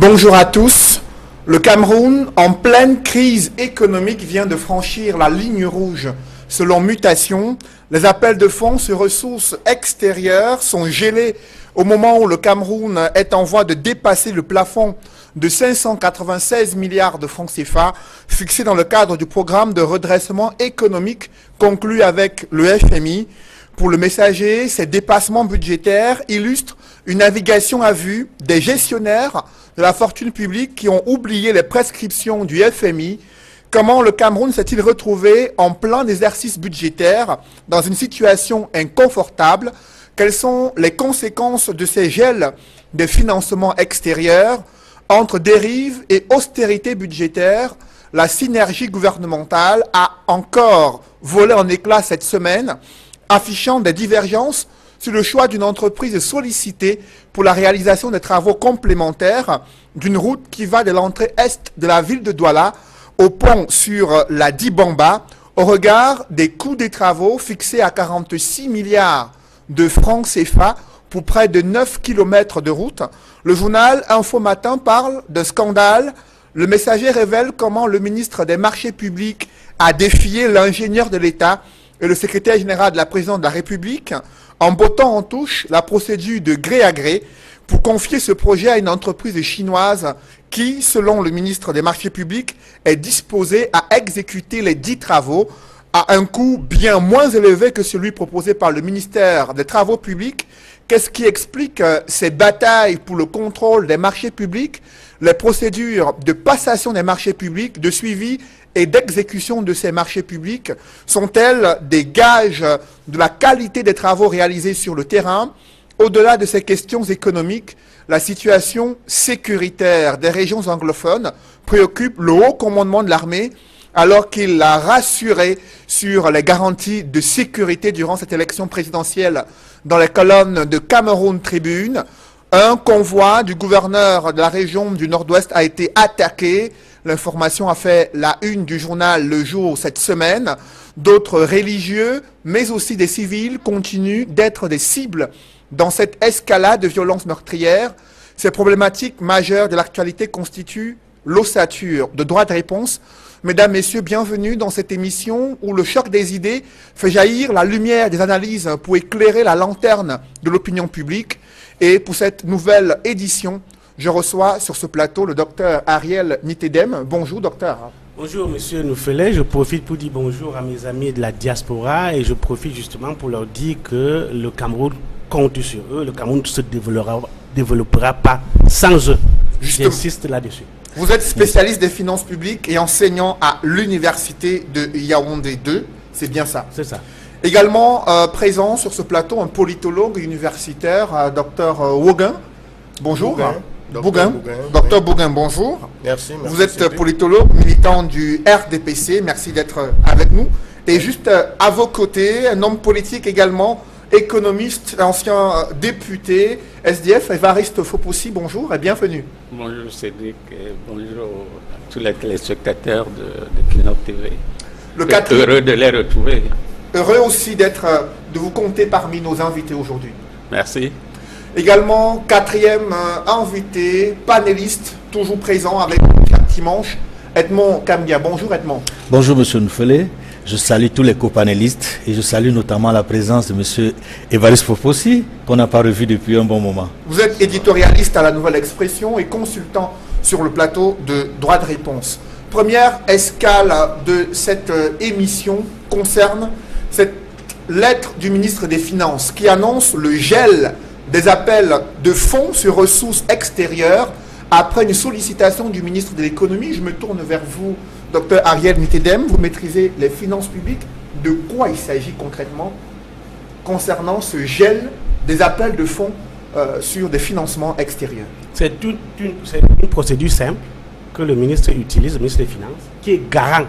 Bonjour à tous. Le Cameroun, en pleine crise économique, vient de franchir la ligne rouge. Selon Mutation, les appels de fonds sur ressources extérieures sont gelés au moment où le Cameroun est en voie de dépasser le plafond de 596 milliards de francs CFA fixé dans le cadre du programme de redressement économique conclu avec le FMI. Pour le Messager, ces dépassements budgétaires illustrent une navigation à vue des gestionnaires de la fortune publique qui ont oublié les prescriptions du FMI. Comment le Cameroun s'est-il retrouvé en plein exercice budgétaire dans une situation inconfortable? Quelles sont les conséquences de ces gels des financements extérieurs? Entre dérive et austérité budgétaire, la synergie gouvernementale a encore volé en éclats cette semaine, affichant des divergences sur le choix d'une entreprise sollicitée pour la réalisation des travaux complémentaires d'une route qui va de l'entrée est de la ville de Douala au pont sur la Dibamba, au regard des coûts des travaux fixés à 46 milliards de francs CFA pour près de 9 km de route. Le journal Info Matin parle de scandale. Le Messager révèle comment le ministre des Marchés publics a défié l'ingénieur de l'État et le secrétaire général de la présidence de la République en bottant en touche la procédure de gré à gré pour confier ce projet à une entreprise chinoise qui, selon le ministre des Marchés publics, est disposée à exécuter les 10 travaux à un coût bien moins élevé que celui proposé par le ministère des Travaux publics. Qu'est-ce qui explique ces batailles pour le contrôle des marchés publics? Les procédures de passation des marchés publics, de suivi et d'exécution de ces marchés publics sont-elles des gages de la qualité des travaux réalisés sur le terrain? Au-delà de ces questions économiques, la situation sécuritaire des régions anglophones préoccupe le haut commandement de l'armée alors qu'il l'a rassuré sur les garanties de sécurité durant cette élection présidentielle. Dans les colonnes de Cameroun Tribune, un convoi du gouverneur de la région du Nord-Ouest a été attaqué. L'information a fait la une du journal Le Jour cette semaine. D'autres religieux, mais aussi des civils, continuent d'être des cibles dans cette escalade de violences meurtrières. Ces problématiques majeures de l'actualité constituent l'ossature de Droit de réponse. Mesdames, Messieurs, bienvenue dans cette émission où le choc des idées fait jaillir la lumière des analyses pour éclairer la lanterne de l'opinion publique. Et pour cette nouvelle édition, je reçois sur ce plateau le docteur Ariel Nitedem. Bonjour, docteur. Bonjour, monsieur Noufelet. Je profite pour dire bonjour à mes amis de la diaspora et je profite justement pour leur dire que le Cameroun compte sur eux. Le Cameroun ne se développera pas sans eux. J'insiste là-dessus. Vous êtes spécialiste des finances publiques et enseignant à l'université de Yaoundé 2. C'est bien ça? C'est ça. Également présent sur ce plateau un politologue universitaire, docteur Woguin. Bonjour. Docteur Bougain, bonjour. Merci. Vous êtes politologue, militant du RDPC. Merci d'être avec nous. Et juste à vos côtés, un homme politique également, économiste, ancien député, SDF, Évariste Fopoussi, bonjour et bienvenue. Bonjour Cédric, et bonjour à tous les téléspectateurs de Kino TV. Heureux de les retrouver. Heureux aussi de vous compter parmi nos invités aujourd'hui. Merci. Également, quatrième invité, panéliste, toujours présent avec chaque dimanche, Edmond Kambia. Bonjour Edmond. Bonjour Monsieur Noufelet. Je salue tous les copanélistes et je salue notamment la présence de M. Évariste Fopoussi, qu'on n'a pas revu depuis un bon moment. Vous êtes éditorialiste à La Nouvelle Expression et consultant sur le plateau de Droit de réponse. Première escale de cette émission concerne cette lettre du ministre des Finances qui annonce le gel des appels de fonds sur ressources extérieures après une sollicitation du ministre de l'économie. Je me tourne vers vous, docteur Ariel Nitedem, vous maîtrisez les finances publiques. De quoi il s'agit concrètement concernant ce gel des appels de fonds sur des financements extérieurs? C'est une procédure simple que le ministre utilise, le ministre des Finances, qui est garant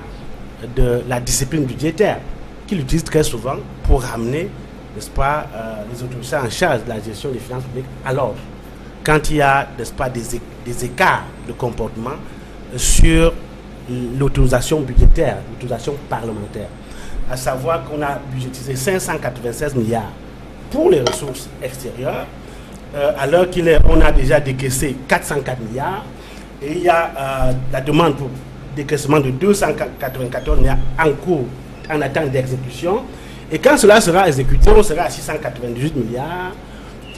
de la discipline budgétaire, qu'il utilise très souvent pour ramener, n'est-ce pas, les autorités en charge de la gestion des finances publiques à l'ordre. Quand il y a, n'est-ce pas, des écarts de comportement sur l'autorisation budgétaire, l'autorisation parlementaire, à savoir qu'on a budgétisé 596 milliards pour les ressources extérieures, alors qu'on a déjà décaissé 404 milliards, Et il y a la demande pour décaissement de 294 milliards en cours, en attente d'exécution. Et quand cela sera exécuté, on sera à 698 milliards.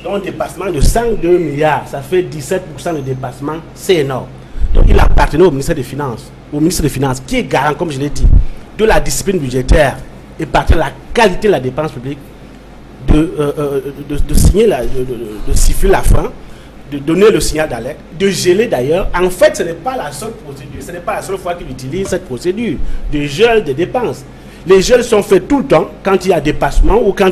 Donc un dépassement de 102 milliards, ça fait 17% de dépassement, c'est énorme. Donc il appartenait au ministère des Finances, qui est garant, comme je l'ai dit, de la discipline budgétaire et partir de la qualité de la dépense publique, de signer, de siffler la fin, de donner le signal d'alerte, de geler d'ailleurs. En fait, ce n'est pas la seule procédure, ce n'est pas la seule fois qu'il utilise cette procédure de gel des dépenses. Les gels sont faits tout le temps quand il y a dépassement ou quand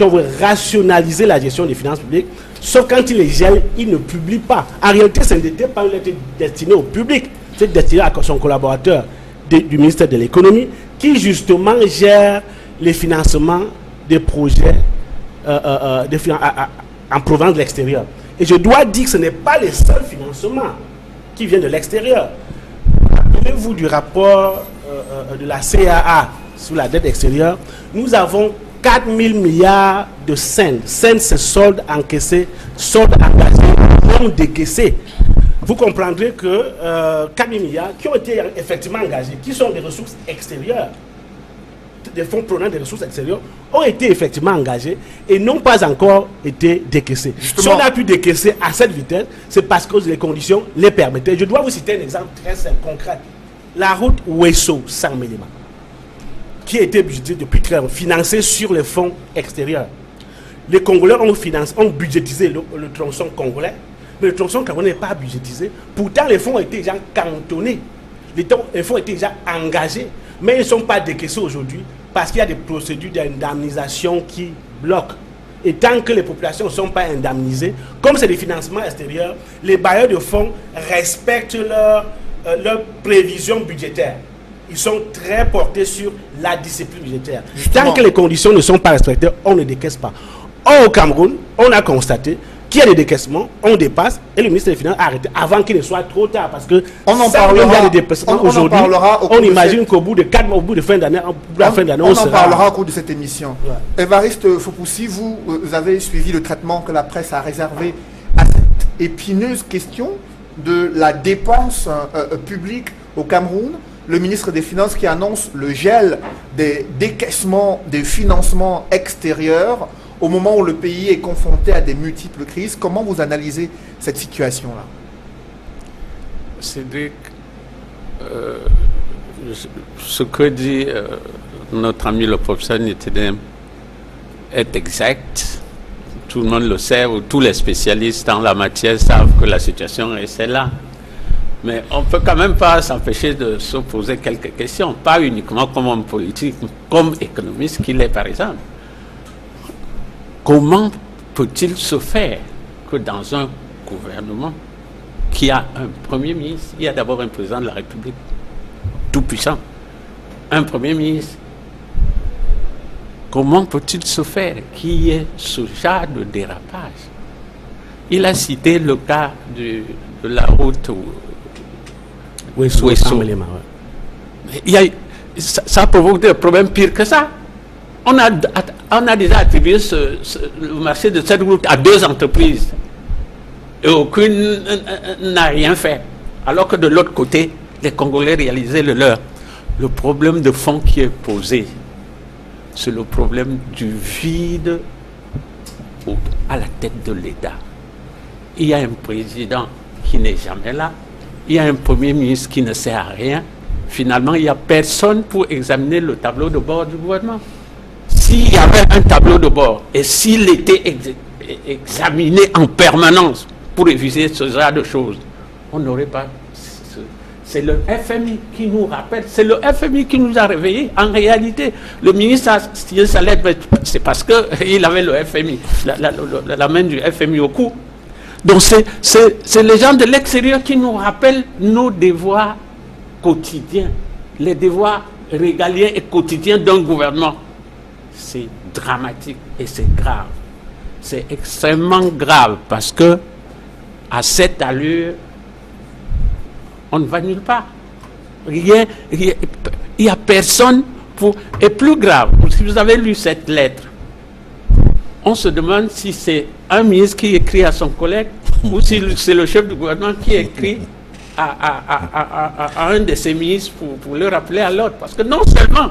on veut rationaliser la gestion des finances publiques, sauf quand il les gèle, il ne publie pas. En réalité, ce n'était pas une lettre destinée au public, c'est destiné à son collaborateur du ministère de l'économie qui justement gère les financements des projets en provenance de l'extérieur. Et je dois dire que ce n'est pas les seuls financements qui viennent de l'extérieur. Rappelez-vous du rapport de la CAA sur la dette extérieure. Nous avons 4 000 milliards de cents. Cents, c'est solde encaissé, solde engagé, non décaissé. Vous comprendrez que 4 000 milliards qui ont été effectivement engagés, qui sont des ressources extérieures, des fonds provenant des ressources extérieures, ont été effectivement engagés et n'ont pas encore été décaissés. Justement, si on a pu décaisser à cette vitesse, c'est parce que les conditions les permettaient. Je dois vous citer un exemple très simple, concret. La route Ouesso-Saint-Mélima, qui a été budgétée depuis très longtemps, financée sur les fonds extérieurs. Les Congolais ont budgétisé le tronçon congolais, mais le tronçon congolais n'est pas budgétisé. Pourtant, les fonds ont été déjà cantonnés, les fonds ont été déjà engagés, mais ils ne sont pas décaissés aujourd'hui parce qu'il y a des procédures d'indemnisation qui bloquent. Et tant que les populations ne sont pas indemnisées, comme c'est des financements extérieurs, les bailleurs de fonds respectent leurs prévisions budgétaires. Ils sont très portés sur la discipline budgétaire. Justement. Tant que les conditions ne sont pas respectées, on ne décaisse pas. Or, au Cameroun, on a constaté qu'il y a des décaissements, on dépasse, et le ministre des Finances a arrêté avant qu'il ne soit trop tard. Parce que on en parlera, des dépassements aujourd'hui. On imagine qu'au bout de 4 mois, au bout de fin d'année, on en parlera au cours de cette émission. Ouais. Évariste Fopoussi, vous avez suivi le traitement que la presse a réservé à cette épineuse question de la dépense publique au Cameroun. Le ministre des Finances qui annonce le gel des décaissements des financements extérieurs au moment où le pays est confronté à des multiples crises. Comment vous analysez cette situation-là? Cédric, ce que dit notre ami le professeur Nitedem est exact. Tout le monde le sait, ou tous les spécialistes en la matière savent que la situation est celle-là. Mais on ne peut quand même pas s'empêcher de se poser quelques questions, pas uniquement comme homme politique, comme économiste qu'il est par exemple. Comment peut-il se faire que dans un gouvernement qui a un Premier ministre, il y a d'abord un président de la République tout puissant, un Premier ministre, comment peut-il se faire qu'il y ait ce genre de dérapage? Il a cité le cas de la route Ouesso. Ça provoque des problèmes pires que ça. On a déjà attribué le marché de cette route à 2 entreprises et aucune n'a rien fait. Alors que de l'autre côté, les Congolais réalisaient le leur. Le problème de fond qui est posé, c'est le problème du vide à la tête de l'État. Il y a un président qui n'est jamais là. Il y a un Premier ministre qui ne sert à rien. Finalement, il n'y a personne pour examiner le tableau de bord du gouvernement. S'il y avait un tableau de bord et s'il était examiné en permanence pour éviter ce genre de choses, on n'aurait pas... C'est le FMI qui nous rappelle, c'est le FMI qui nous a réveillés. En réalité, le ministre a signé sa lettre, c'est parce qu'il avait le FMI, la main du FMI au cou. Donc c'est les gens de l'extérieur qui nous rappellent nos devoirs quotidiens, les devoirs régaliens et quotidiens d'un gouvernement. C'est dramatique et c'est grave. C'est extrêmement grave parce que à cette allure, on ne va nulle part. Il n'y a personne pour... Et plus grave, si vous avez lu cette lettre, on se demande si c'est un ministre qui écrit à son collègue ou si c'est le chef du gouvernement qui écrit à un de ses ministres pour le rappeler à l'autre. Parce que non seulement,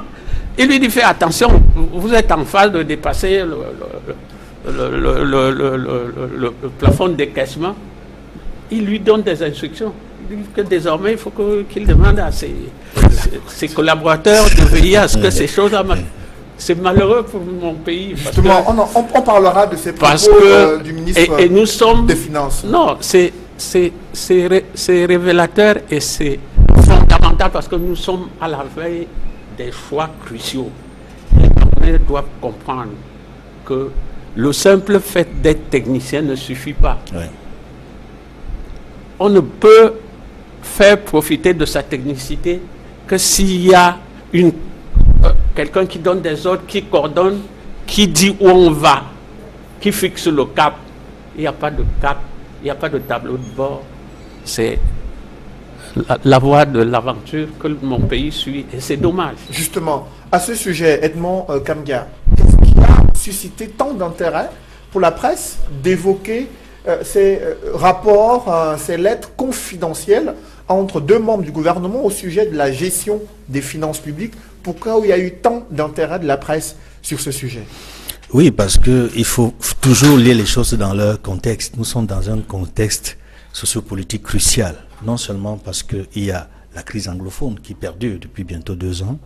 il lui dit, fais attention, vous êtes en phase de dépasser le plafond de décaissement, il lui donne des instructions. Il dit que désormais, il faut qu'il demande à ses collaborateurs de veiller à ce que ces choses-là... C'est malheureux pour mon pays. Justement, on parlera de ces propos du ministre et nous sommes, des Finances. Non, c'est révélateur et c'est fondamental parce que nous sommes à la veille des choix cruciaux. Les Camerounais doivent comprendre que le simple fait d'être technicien ne suffit pas. Oui. On ne peut faire profiter de sa technicité que s'il y a quelqu'un qui donne des ordres, qui coordonne, qui dit où on va, qui fixe le cap. Il n'y a pas de cap, il n'y a pas de tableau de bord. C'est la voie de l'aventure que mon pays suit et c'est dommage. Justement, à ce sujet, Edmond Kamga, qu'est-ce qui a suscité tant d'intérêt pour la presse d'évoquer ces rapports, ces lettres confidentielles entre deux membres du gouvernement au sujet de la gestion des finances publiques? Pourquoi il y a eu tant d'intérêt de la presse sur ce sujet? Oui, parce qu'il faut toujours lire les choses dans leur contexte. Nous sommes dans un contexte sociopolitique crucial, non seulement parce qu'il y a la crise anglophone qui perdure depuis bientôt 2 ans,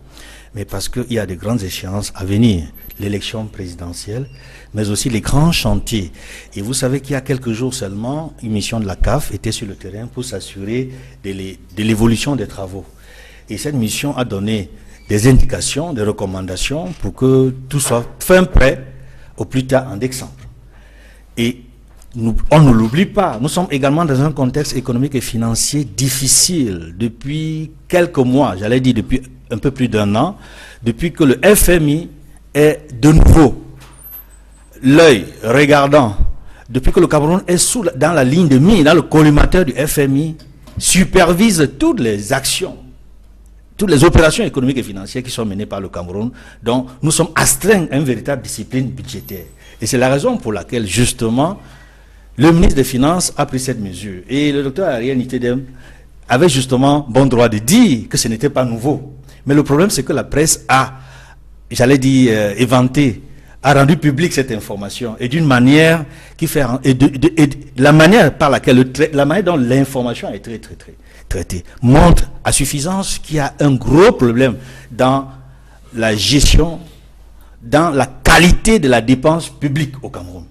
mais parce qu'il y a de grandes échéances à venir, l'élection présidentielle, mais aussi les grands chantiers. Et vous savez qu'il y a quelques jours seulement, une mission de la CAF était sur le terrain pour s'assurer de l'évolution des travaux. Et cette mission a donné des indications, des recommandations pour que tout soit fin prêt au plus tard en décembre. Et on ne l'oublie pas, nous sommes également dans un contexte économique et financier difficile depuis quelques mois, j'allais dire depuis un peu plus d'1 an, depuis que le FMI est de nouveau l'œil regardant, depuis que le Cameroun est dans la ligne de mire, dans le collimateur du FMI, supervise toutes les actions, toutes les opérations économiques et financières qui sont menées par le Cameroun, dont nous sommes astreints à une véritable discipline budgétaire. Et c'est la raison pour laquelle, justement, le ministre des Finances a pris cette mesure. Et le docteur Ariel Nitedem avait justement bon droit de dire que ce n'était pas nouveau. Mais le problème, c'est que la presse a, j'allais dire, éventé, a rendu public cette information. Et d'une manière qui fait... la manière par laquelle... la manière dont l'information a été traitée montre à suffisance qu'il y a un gros problème dans la gestion, dans la qualité de la dépense publique au Cameroun.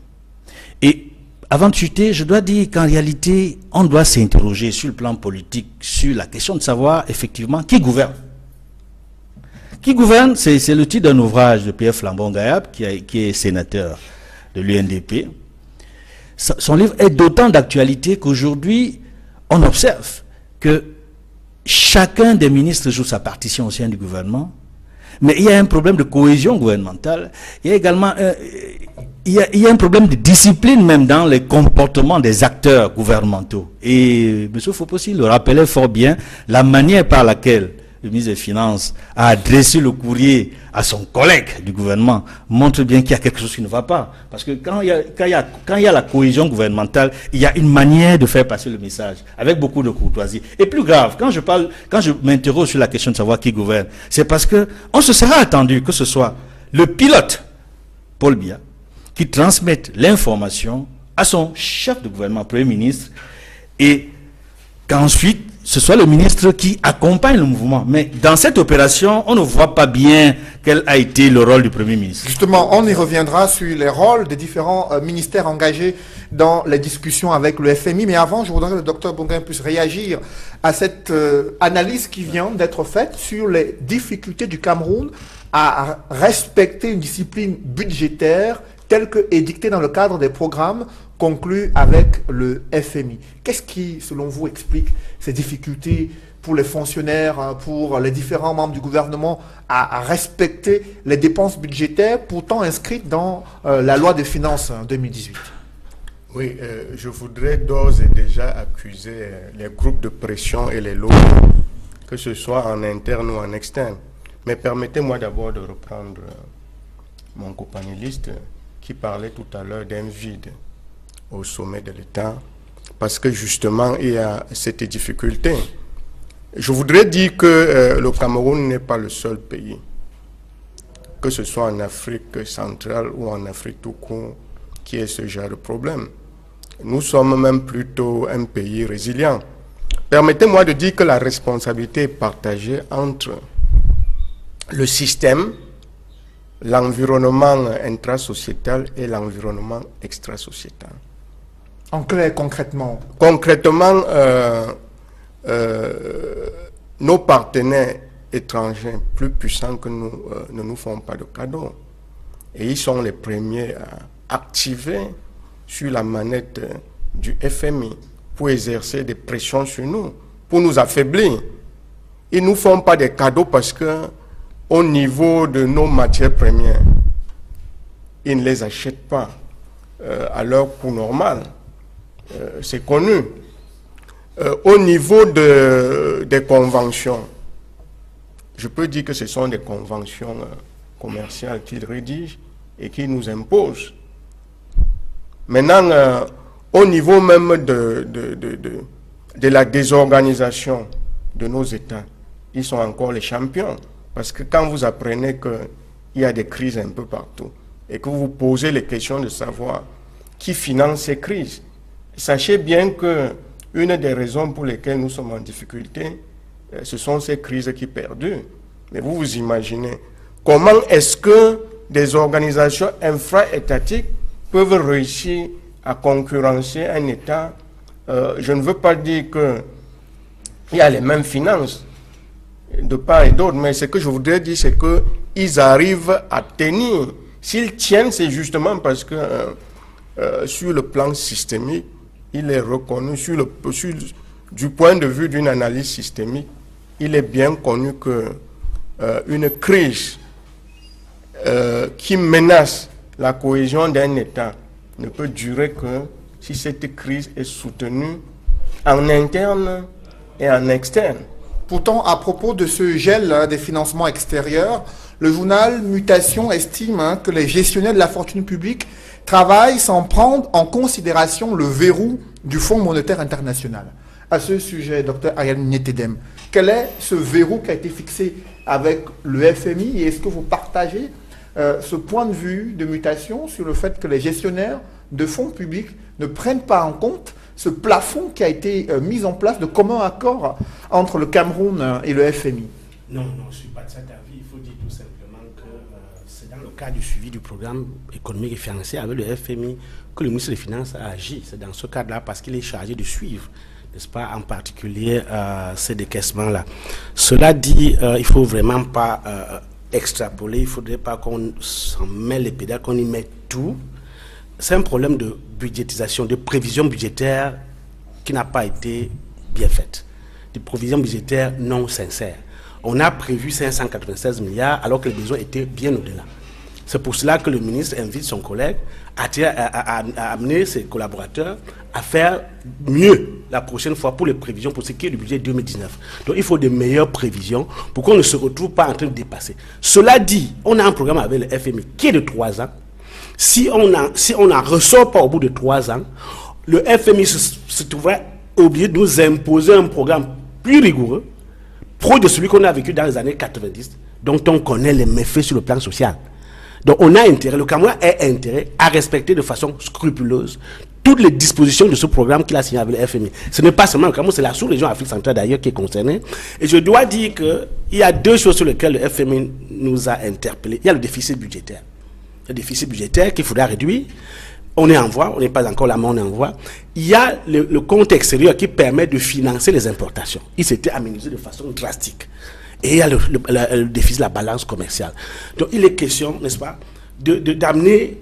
Et avant de chuter, je dois dire qu'en réalité, on doit s'interroger sur le plan politique, sur la question de savoir effectivement qui gouverne. Qui gouverne, c'est le titre d'un ouvrage de Pierre Flambon-Gayab, qui est sénateur de l'UNDP. Son livre est d'autant d'actualité qu'aujourd'hui, on observe que chacun des ministres joue sa partition au sein du gouvernement, mais il y a un problème de cohésion gouvernementale, il y a également il y a un problème de discipline même dans les comportements des acteurs gouvernementaux. Et M. Fopossi le rappelait fort bien, la manière par laquelle le ministre des Finances a adressé le courrier à son collègue du gouvernement montre bien qu'il y a quelque chose qui ne va pas. Parce que quand il y a la cohésion gouvernementale, il y a une manière de faire passer le message, avec beaucoup de courtoisie. Et plus grave, quand je m'interroge sur la question de savoir qui gouverne, c'est parce que on se sera attendu que ce soit le pilote, Paul Biya, qui transmette l'information à son chef de gouvernement, Premier ministre, et qu'ensuite, ce soit le ministre qui accompagne le mouvement. Mais dans cette opération, on ne voit pas bien quel a été le rôle du Premier ministre. Justement, on y reviendra sur les rôles des différents ministères engagés dans les discussions avec le FMI. Mais avant, je voudrais que le docteur Bongrain puisse réagir à cette analyse qui vient d'être faite sur les difficultés du Cameroun à respecter une discipline budgétaire telle que édictée dans le cadre des programmes conclus avec le FMI. Qu'est-ce qui, selon vous, explique ces difficultés pour les fonctionnaires, pour les différents membres du gouvernement à respecter les dépenses budgétaires pourtant inscrites dans la loi des finances 2018? Oui, je voudrais d'ores et déjà accuser les groupes de pression et les lobbies, que ce soit en interne ou en externe. Mais permettez-moi d'abord de reprendre mon copanéliste qui parlait tout à l'heure d'un vide au sommet de l'État parce que justement, il y a cette difficulté. Je voudrais dire que le Cameroun n'est pas le seul pays, que ce soit en Afrique centrale ou en Afrique tout court, qui ait ce genre de problème. Nous sommes même plutôt un pays résilient. Permettez-moi de dire que la responsabilité est partagée entre le système, l'environnement intrasociétal et l'environnement extrasociétal. En clair, concrètement? Concrètement, nos partenaires étrangers plus puissants que nous ne nous font pas de cadeaux. Et ils sont les premiers à activer sur la manette du FMI pour exercer des pressions sur nous, pour nous affaiblir. Ils ne nous font pas des cadeaux parce que au niveau de nos matières premières, ils ne les achètent pas à leur coût normal. C'est connu. Au niveau des conventions, je peux dire que ce sont des conventions commerciales qu'ils rédigent et qu'ils nous imposent. Maintenant, au niveau même de la désorganisation de nos États, ils sont encore les champions. Parce que quand vous apprenez qu'il y a des crises un peu partout et que vous posez les questions de savoir qui finance ces crises, sachez bien que une des raisons pour lesquelles nous sommes en difficulté, ce sont ces crises qui perdurent. Mais vous vous imaginez, comment est-ce que des organisations infra-étatiques peuvent réussir à concurrencer un État? Je ne veux pas dire qu'il y a les mêmes finances de part et d'autre, mais ce que je voudrais dire, c'est qu'ils arrivent à tenir. S'ils tiennent, c'est justement parce que sur le plan systémique, il est reconnu, du point de vue d'une analyse systémique, il est bien connu qu'une crise qui menace la cohésion d'un État ne peut durer que si cette crise est soutenue en interne et en externe. Pourtant, à propos de ce gel des financements extérieurs, le journal Mutation estime que les gestionnaires de la fortune publique travaillent sans prendre en considération le verrou du Fonds monétaire international. À ce sujet, Dr Ariel Nietedem, quel est ce verrou qui a été fixé avec le FMI et est-ce que vous partagez ce point de vue de Mutation sur le fait que les gestionnaires de fonds publics ne prennent pas en compte ce plafond qui a été mis en place de commun accord entre le Cameroun et le FMI? Non, je ne suis pas de cet avis. Il faut dire tout simplement que c'est dans le cadre du suivi du programme économique et financier avec le FMI que le ministre des Finances a agi. C'est dans ce cadre-là parce qu'il est chargé de suivre, n'est-ce pas, en particulier ces décaissements-là. Cela dit, il ne faut vraiment pas extrapoler, il ne faudrait pas qu'on s'en mêle les pédales, qu'on y mette tout. C'est un problème de budgétisation, de prévision budgétaire qui n'a pas été bien faite. Des provisions budgétaires non sincères. On a prévu 596 milliards alors que les besoins étaient bien au-delà. C'est pour cela que le ministre invite son collègue à amener ses collaborateurs à faire mieux la prochaine fois pour les prévisions, pour ce qui est du budget 2019. Donc il faut de meilleures prévisions pour qu'on ne se retrouve pas en train de dépasser. Cela dit, on a un programme avec le FMI qui est de 3 ans. Si on n'en ressort pas au bout de 3 ans, le FMI se trouverait obligé de nous imposer un programme plus rigoureux, proche de celui qu'on a vécu dans les années 90, dont on connaît les méfaits sur le plan social. Donc on a intérêt, le Cameroun a intérêt à respecter de façon scrupuleuse toutes les dispositions de ce programme qu'il a signé avec le FMI. Ce n'est pas seulement le Cameroun, c'est la sous-région Afrique centrale d'ailleurs qui est concernée. Et je dois dire qu'il y a 2 choses sur lesquelles le FMI nous a interpellés. Il y a le déficit budgétaire. Le déficit budgétaire qu'il faudra réduire. On est en voie, on n'est pas encore là, mais on est en voie. Il y a le compte extérieur qui permet de financer les importations. Il s'était aménagé de façon drastique. Et il y a le déficit de la balance commerciale. Donc il est question, n'est-ce pas, d'amener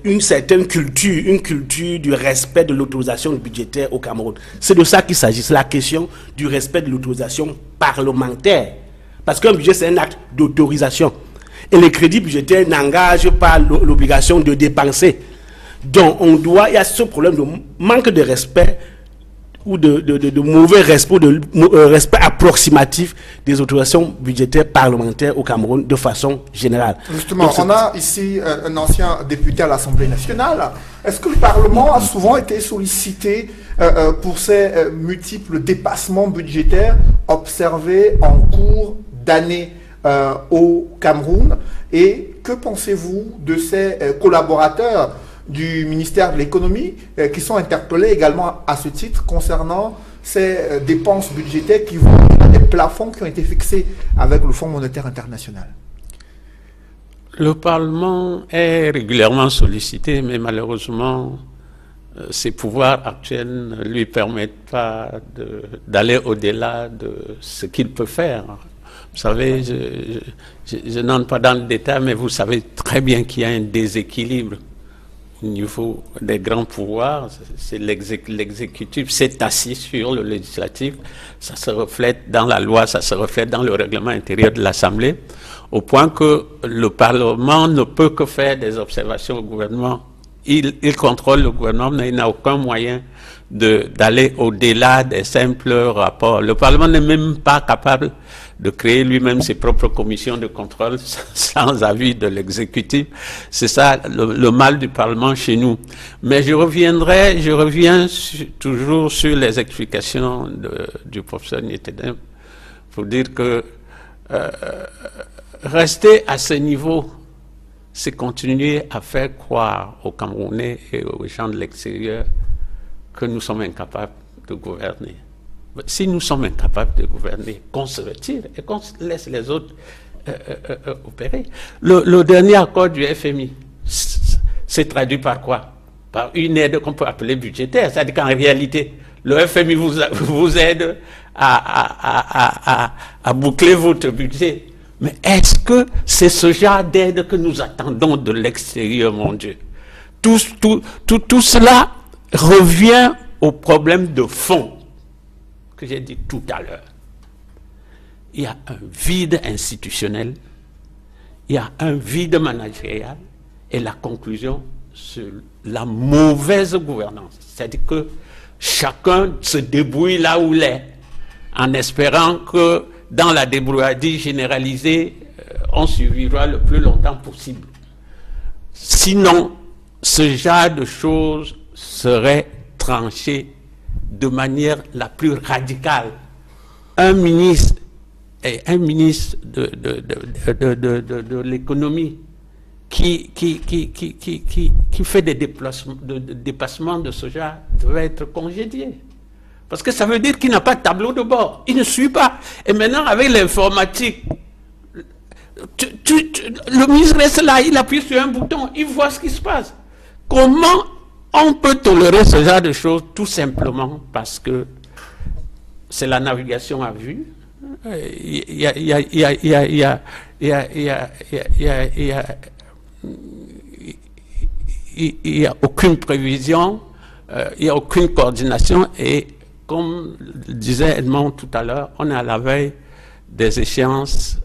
une certaine culture, une culture du respect de l'autorisation budgétaire au Cameroun. C'est de ça qu'il s'agit, c'est la question du respect de l'autorisation parlementaire. Parce qu'un budget, c'est un acte d'autorisation. Et les crédits budgétaires n'engagent pas l'obligation de dépenser. Donc, il y a ce problème de manque de respect ou de mauvais respect, respect approximatif des autorisations budgétaires parlementaires au Cameroun de façon générale. Justement, on a ici un ancien député à l'Assemblée nationale. Est-ce que le Parlement a souvent été sollicité pour ces multiples dépassements budgétaires observés en cours d'année au Cameroun? Et que pensez-vous de ces collaborateurs du ministère de l'économie qui sont interpellés également à ce titre concernant ces dépenses budgétaires qui vont à des plafonds qui ont été fixés avec le Fonds monétaire international? Le Parlement est régulièrement sollicité, mais malheureusement, ses pouvoirs actuels ne lui permettent pas d'aller au-delà de ce qu'il peut faire. Vous savez, je n'entre pas dans le détail, mais vous savez très bien qu'il y a un déséquilibre au niveau des grands pouvoirs. C'est l'exécutif s'est assis sur le législatif. Ça se reflète dans la loi, ça se reflète dans le règlement intérieur de l'Assemblée, au point que le Parlement ne peut que faire des observations au gouvernement. Il contrôle le gouvernement, mais il n'a aucun moyen d'aller au-delà des simples rapports. Le Parlement n'est même pas capable de créer lui-même ses propres commissions de contrôle sans avis de l'exécutif. C'est ça le mal du Parlement chez nous. Mais je reviens toujours sur les explications du professeur Nietedin pour dire que rester à ce niveau, c'est continuer à faire croire aux Camerounais et aux gens de l'extérieur que nous sommes incapables de gouverner. Si nous sommes incapables de gouverner, qu'on se retire et qu'on laisse les autres opérer. Le dernier accord du FMI s'est traduit par quoi? Par une aide qu'on peut appeler budgétaire. C'est-à-dire qu'en réalité, le FMI vous aide à boucler votre budget. Mais est-ce que c'est ce genre d'aide que nous attendons de l'extérieur, mon Dieu? Tout cela revient au problème de fond que j'ai dit tout à l'heure. Il y a un vide institutionnel, il y a un vide managérial, et la conclusion, c'est la mauvaise gouvernance. C'est-à-dire que chacun se débrouille là où il est, en espérant que dans la débrouillardise généralisée, on survivra le plus longtemps possible. Sinon, ce genre de choses serait tranché de manière la plus radicale. Un ministre de l'économie qui fait des dépassements de ce genre devrait être congédié. Parce que ça veut dire qu'il n'a pas de tableau de bord. Il ne suit pas. Et maintenant, avec l'informatique, le ministre reste là, il appuie sur un bouton, il voit ce qui se passe. Comment on peut tolérer ce genre de choses? Tout simplement parce que c'est la navigation à vue. Il n'y a aucune prévision, il n'y a aucune coordination et comme disait Edmond tout à l'heure, on est à la veille des échéances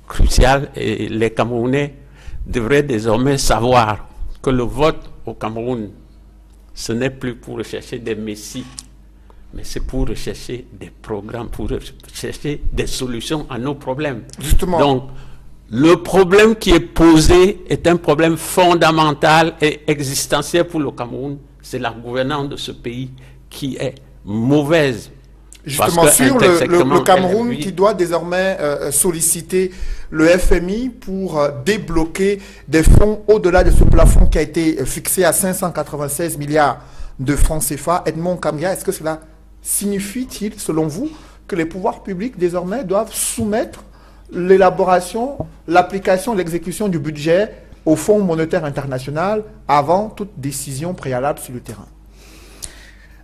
cruciales et les Camerounais devraient désormais savoir que le vote au Cameroun, ce n'est plus pour rechercher des messies, mais c'est pour rechercher des programmes, pour rechercher des solutions à nos problèmes. Justement. Donc, le problème qui est posé est un problème fondamental et existentiel pour le Cameroun. C'est la gouvernance de ce pays qui est mauvaise. Justement, sur le Cameroun qui doit désormais solliciter le FMI pour débloquer des fonds au-delà de ce plafond qui a été fixé à 596 milliards de francs CFA. Edmond Kamgia, est-ce que cela signifie-t-il, selon vous, que les pouvoirs publics désormais doivent soumettre l'élaboration, l'application, l'exécution du budget au Fonds monétaire international avant toute décision préalable sur le terrain?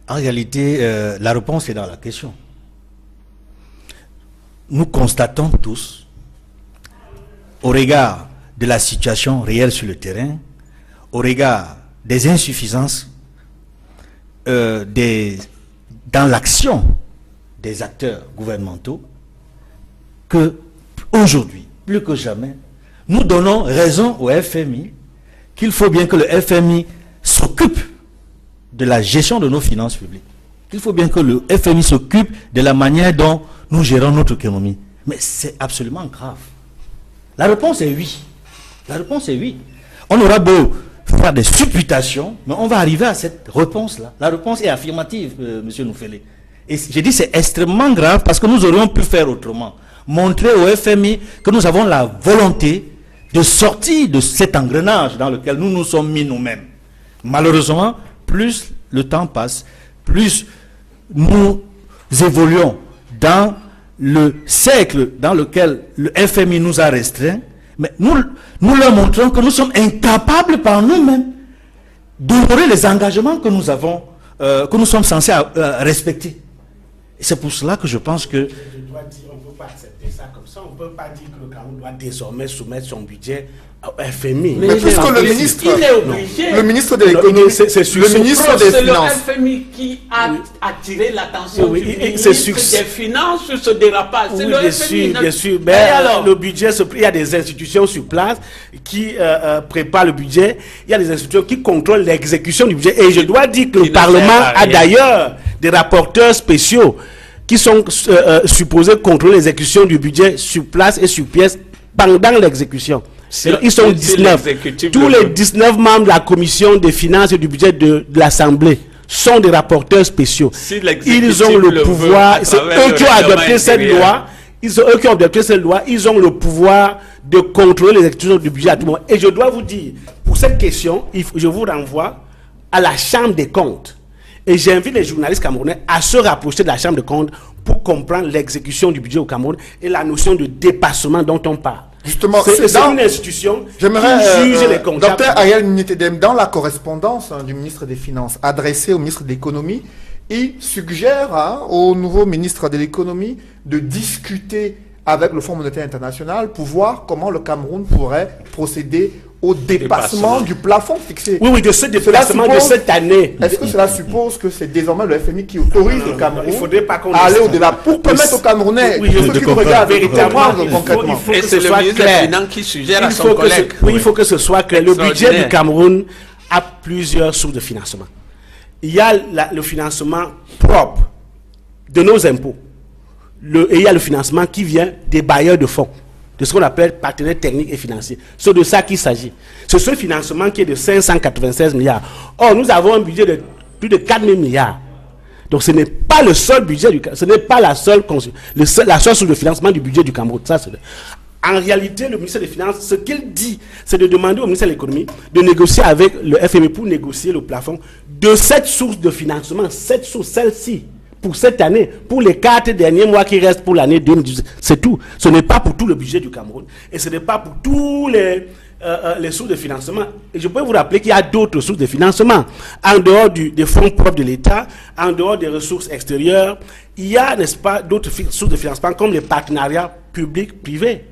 En réalité, la réponse est dans la question. Nous constatons tous, au regard de la situation réelle sur le terrain, au regard des insuffisances dans l'action des acteurs gouvernementaux, que aujourd'hui, plus que jamais, nous donnons raison au FMI qu'il faut bien que le FMI s'occupe de la gestion de nos finances publiques. Il faut bien que le FMI s'occupe de la manière dont nous gérons notre économie. Mais c'est absolument grave. La réponse est oui. La réponse est oui. On aura beau faire des supputations, mais on va arriver à cette réponse-là. La réponse est affirmative, monsieur Noufele. Et j'ai dit c'est extrêmement grave parce que nous aurions pu faire autrement. Montrer au FMI que nous avons la volonté de sortir de cet engrenage dans lequel nous nous sommes mis nous-mêmes. Malheureusement, plus le temps passe, plus nous évoluons dans le cercle dans lequel le FMI nous a restreints, mais nous leur montrons que nous sommes incapables par nous-mêmes d'honorer les engagements que nous avons, que nous sommes censés respecter. Et c'est pour cela que je pense que... Je dois dire, on ne peut pas accepter ça comme ça. On ne peut pas dire que le Cameroun doit désormais soumettre son budget au FMI. Mais puisque le ministre, il est obligé. Le ministre de l'économie, le ministre des Finances. C'est le FMI qui a attiré l'attention du ministre des Finances sur ce dérapage. C'est le FMI. Bien sûr. Mais alors, le budget, il y a des institutions sur place qui préparent le budget. Il y a des institutions qui contrôlent l'exécution du budget. Et je dois dire que le Parlement a d'ailleurs des rapporteurs spéciaux qui sont supposés contrôler l'exécution du budget sur place et sur pièce pendant l'exécution. Ils sont 19. Tous les 19 membres de la commission des finances et du budget de l'Assemblée sont des rapporteurs spéciaux. Ils ont le pouvoir, c'est eux qui ont adopté cette loi, ils ont le pouvoir de contrôler l'exécution du budget à tout moment. Et je dois vous dire, pour cette question, je vous renvoie à la Chambre des comptes. Et j'invite les journalistes camerounais à se rapprocher de la Chambre des comptes pour comprendre l'exécution du budget au Cameroun et la notion de dépassement dont on parle. Justement, c'est une institution qui juge les comptes. Docteur Ariel Nitedem, dans la correspondance du ministre des Finances adressée au ministre de l'Économie, il suggère au nouveau ministre de l'Économie de discuter avec le Fonds monétaire international pour voir comment le Cameroun pourrait procéder au dépassement du plafond fixé. Oui, de ce dépassement de cette année. Est-ce que cela suppose que c'est désormais le FMI qui autorise le Cameroun à aller au-delà pour permettre aux Camerounais de qui regardent véritablement concrètement? Et c'est le ministre des Finances qui suggère à son collègue. Oui, il faut que ce soit clair. Le budget du Cameroun a plusieurs sources de financement. Il y a le financement propre de nos impôts. Et il y a le financement qui vient des bailleurs de fonds, de ce qu'on appelle partenaires techniques et financiers. C'est de ça qu'il s'agit. C'est ce financement qui est de 596 milliards. Or, nous avons un budget de plus de 4 000 milliards. Donc, ce n'est pas le seul budget du Cameroun, ce n'est pas la seule source de financement du budget du Cameroun. Ça, en réalité, le ministère des Finances, ce qu'il dit, c'est de demander au ministère de l'Économie de négocier avec le FMI pour négocier le plafond de cette source de financement, cette source, celle-ci. Pour cette année, pour les 4 derniers mois qui restent pour l'année 2018. C'est tout. Ce n'est pas pour tout le budget du Cameroun. Et ce n'est pas pour tous les sources de financement. Et je peux vous rappeler qu'il y a d'autres sources de financement. En dehors des fonds propres de l'État, en dehors des ressources extérieures, il y a, n'est-ce pas, d'autres sources de financement comme les partenariats publics-privés,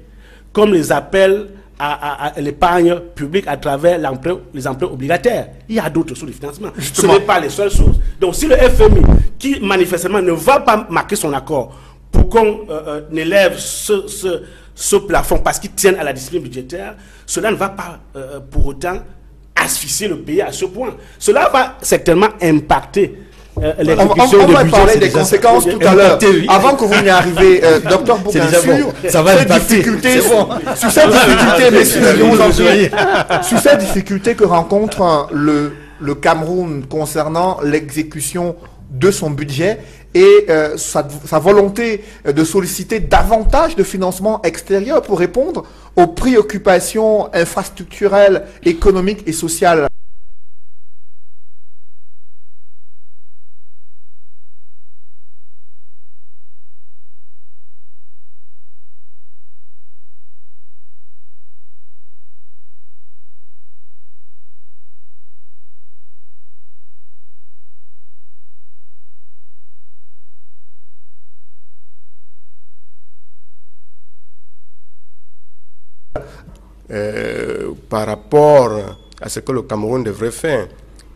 comme les appels à l'épargne publique à travers les emprunts obligataires. Il y a d'autres sources de financement. Justement. Ce n'est pas les seules sources. Donc si le FMI, qui manifestement ne va pas marquer son accord pour qu'on élève ce plafond parce qu'il tient à la discipline budgétaire, cela ne va pas pour autant asphyxier le pays à ce point. Cela va certainement impacter on va parler des conséquences tout à l'heure. Avant que vous n'y arriviez, docteur Bougain, sur cette difficulté que rencontre le Cameroun concernant l'exécution de son budget et sa volonté de solliciter davantage de financement extérieur pour répondre aux préoccupations infrastructurelles, économiques et sociales. Par rapport à ce que le Cameroun devrait faire.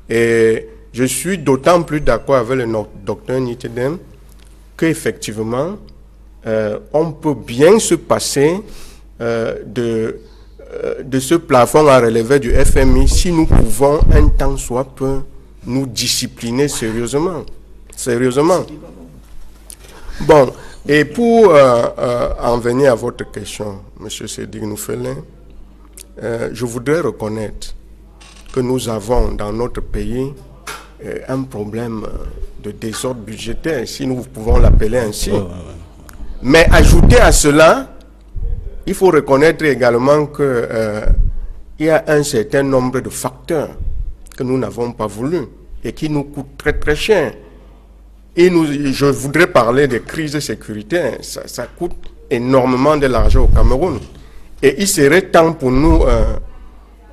Et je suis d'autant plus d'accord avec le docteur Nitedem qu'effectivement, on peut bien se passer de ce plafond à relever du FMI si nous pouvons un temps soit peu nous discipliner sérieusement. Sérieusement. Bon, et pour en venir à votre question, M. Sédik Noufelin, je voudrais reconnaître que nous avons dans notre pays un problème de désordre budgétaire, si nous pouvons l'appeler ainsi. Mais ajouter à cela, il faut reconnaître également qu'il y a un certain nombre de facteurs que nous n'avons pas voulu et qui nous coûtent très très cher. Et je voudrais parler des crises sécuritaires. Ça coûte énormément de l'argent au Cameroun. Et il serait temps pour nous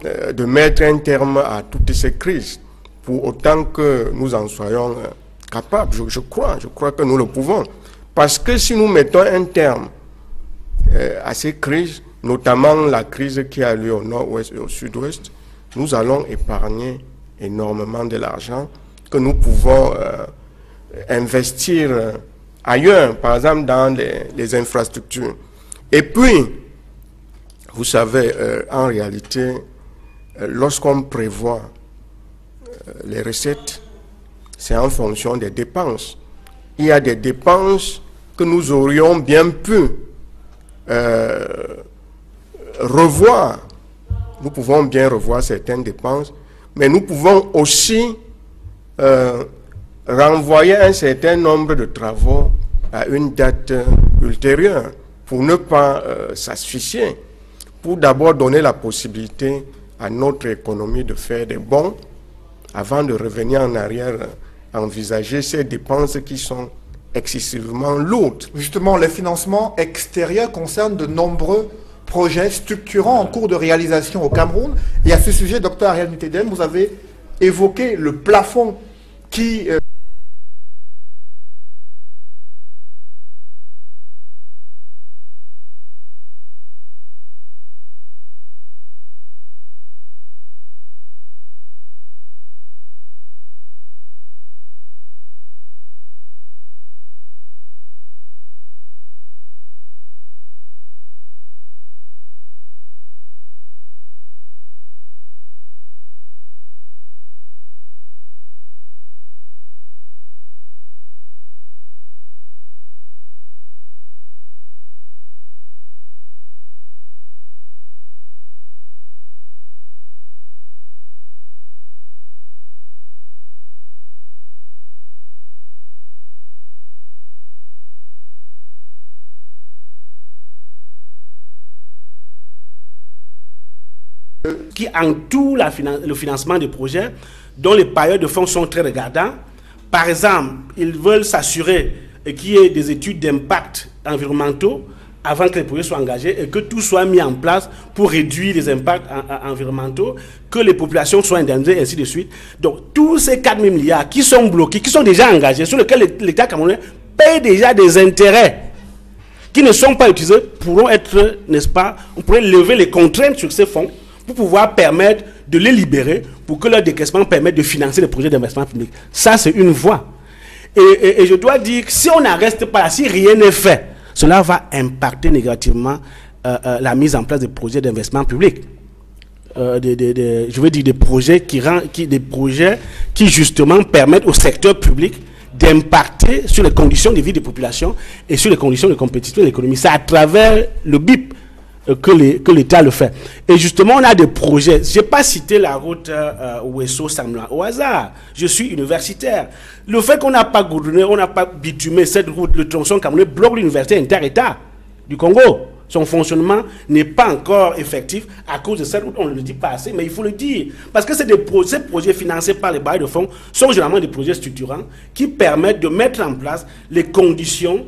de mettre un terme à toutes ces crises, pour autant que nous en soyons capables. Je crois que nous le pouvons. Parce que si nous mettons un terme à ces crises, notamment la crise qui a lieu au nord-ouest et au sud-ouest, nous allons épargner énormément de l'argent que nous pouvons investir ailleurs, par exemple dans les infrastructures. Et puis, vous savez, en réalité, lorsqu'on prévoit les recettes, c'est en fonction des dépenses. Il y a des dépenses que nous aurions bien pu revoir. Nous pouvons bien revoir certaines dépenses, mais nous pouvons aussi renvoyer un certain nombre de travaux à une date ultérieure pour ne pas s'asphyxier, pour d'abord donner la possibilité à notre économie de faire des bons avant de revenir en arrière, envisager ces dépenses qui sont excessivement lourdes. Justement, les financements extérieurs concernent de nombreux projets structurants en cours de réalisation au Cameroun. Et à ce sujet, Dr Ariel Mutedem, vous avez évoqué le plafond qui... qui entoure le financement des projets, dont les bailleurs de fonds sont très regardants. Par exemple, ils veulent s'assurer qu'il y ait des études d'impact environnementaux avant que les projets soient engagés et que tout soit mis en place pour réduire les impacts environnementaux, que les populations soient indemnisées, et ainsi de suite. Donc, tous ces 4 000 milliards qui sont bloqués, qui sont déjà engagés, sur lesquels l'État camerounais paye déjà des intérêts qui ne sont pas utilisés, pourront être, n'est-ce pas, on pourrait lever les contraintes sur ces fonds pour pouvoir permettre de les libérer pour que leur décaissement permette de financer les projets d'investissement public. Ça, c'est une voie. Et je dois dire que si on n'en reste pas là, si rien n'est fait, cela va impacter négativement la mise en place des projets d'investissement public. Je veux dire des projets qui justement permettent au secteur public d'impacter sur les conditions de vie des populations et sur les conditions de compétitivité de l'économie. C'est à travers le BIP que l'État le fait. Et justement, on a des projets. Je n'ai pas cité la route Ouesso-Samla au hasard. Je suis universitaire. Le fait qu'on n'a pas goudronné, on n'a pas bitumé cette route, le tronçon camerounais bloque l'université inter-État du Congo. Son fonctionnement n'est pas encore effectif à cause de cette route. On ne le dit pas assez, mais il faut le dire. Parce que ces projets financés par les bailleurs de fonds sont généralement des projets structurants qui permettent de mettre en place les conditions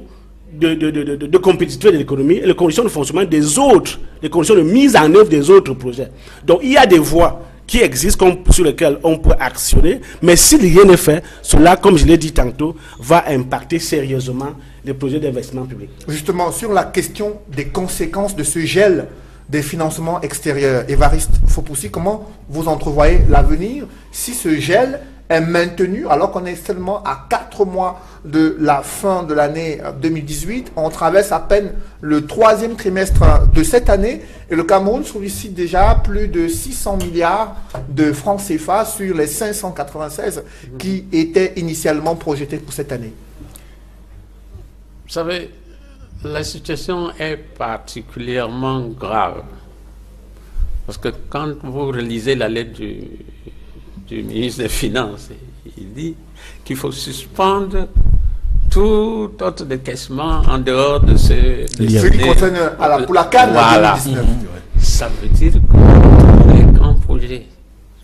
de compétitivité de l'économie et les conditions de fonctionnement des autres, les conditions de mise en œuvre des autres projets. Donc il y a des voies qui existent sur lesquelles on peut actionner, mais si rien n'est fait, cela, comme je l'ai dit tantôt, va impacter sérieusement les projets d'investissement public. Justement, sur la question des conséquences de ce gel des financements extérieurs, Évariste Fopoussi, comment vous entrevoyez l'avenir si ce gel est maintenue alors qu'on est seulement à 4 mois de la fin de l'année 2018. On traverse à peine le 3e trimestre de cette année et le Cameroun sollicite déjà plus de 600 milliards de francs CFA sur les 596 qui étaient initialement projetés pour cette année. Vous savez, la situation est particulièrement grave. Parce que quand vous relisez la lettre du ministre des Finances, il dit qu'il faut suspendre tout autre décaissement en dehors de ce qui concerne pour la CAN voilà. 2019. Ça veut dire que les grands projets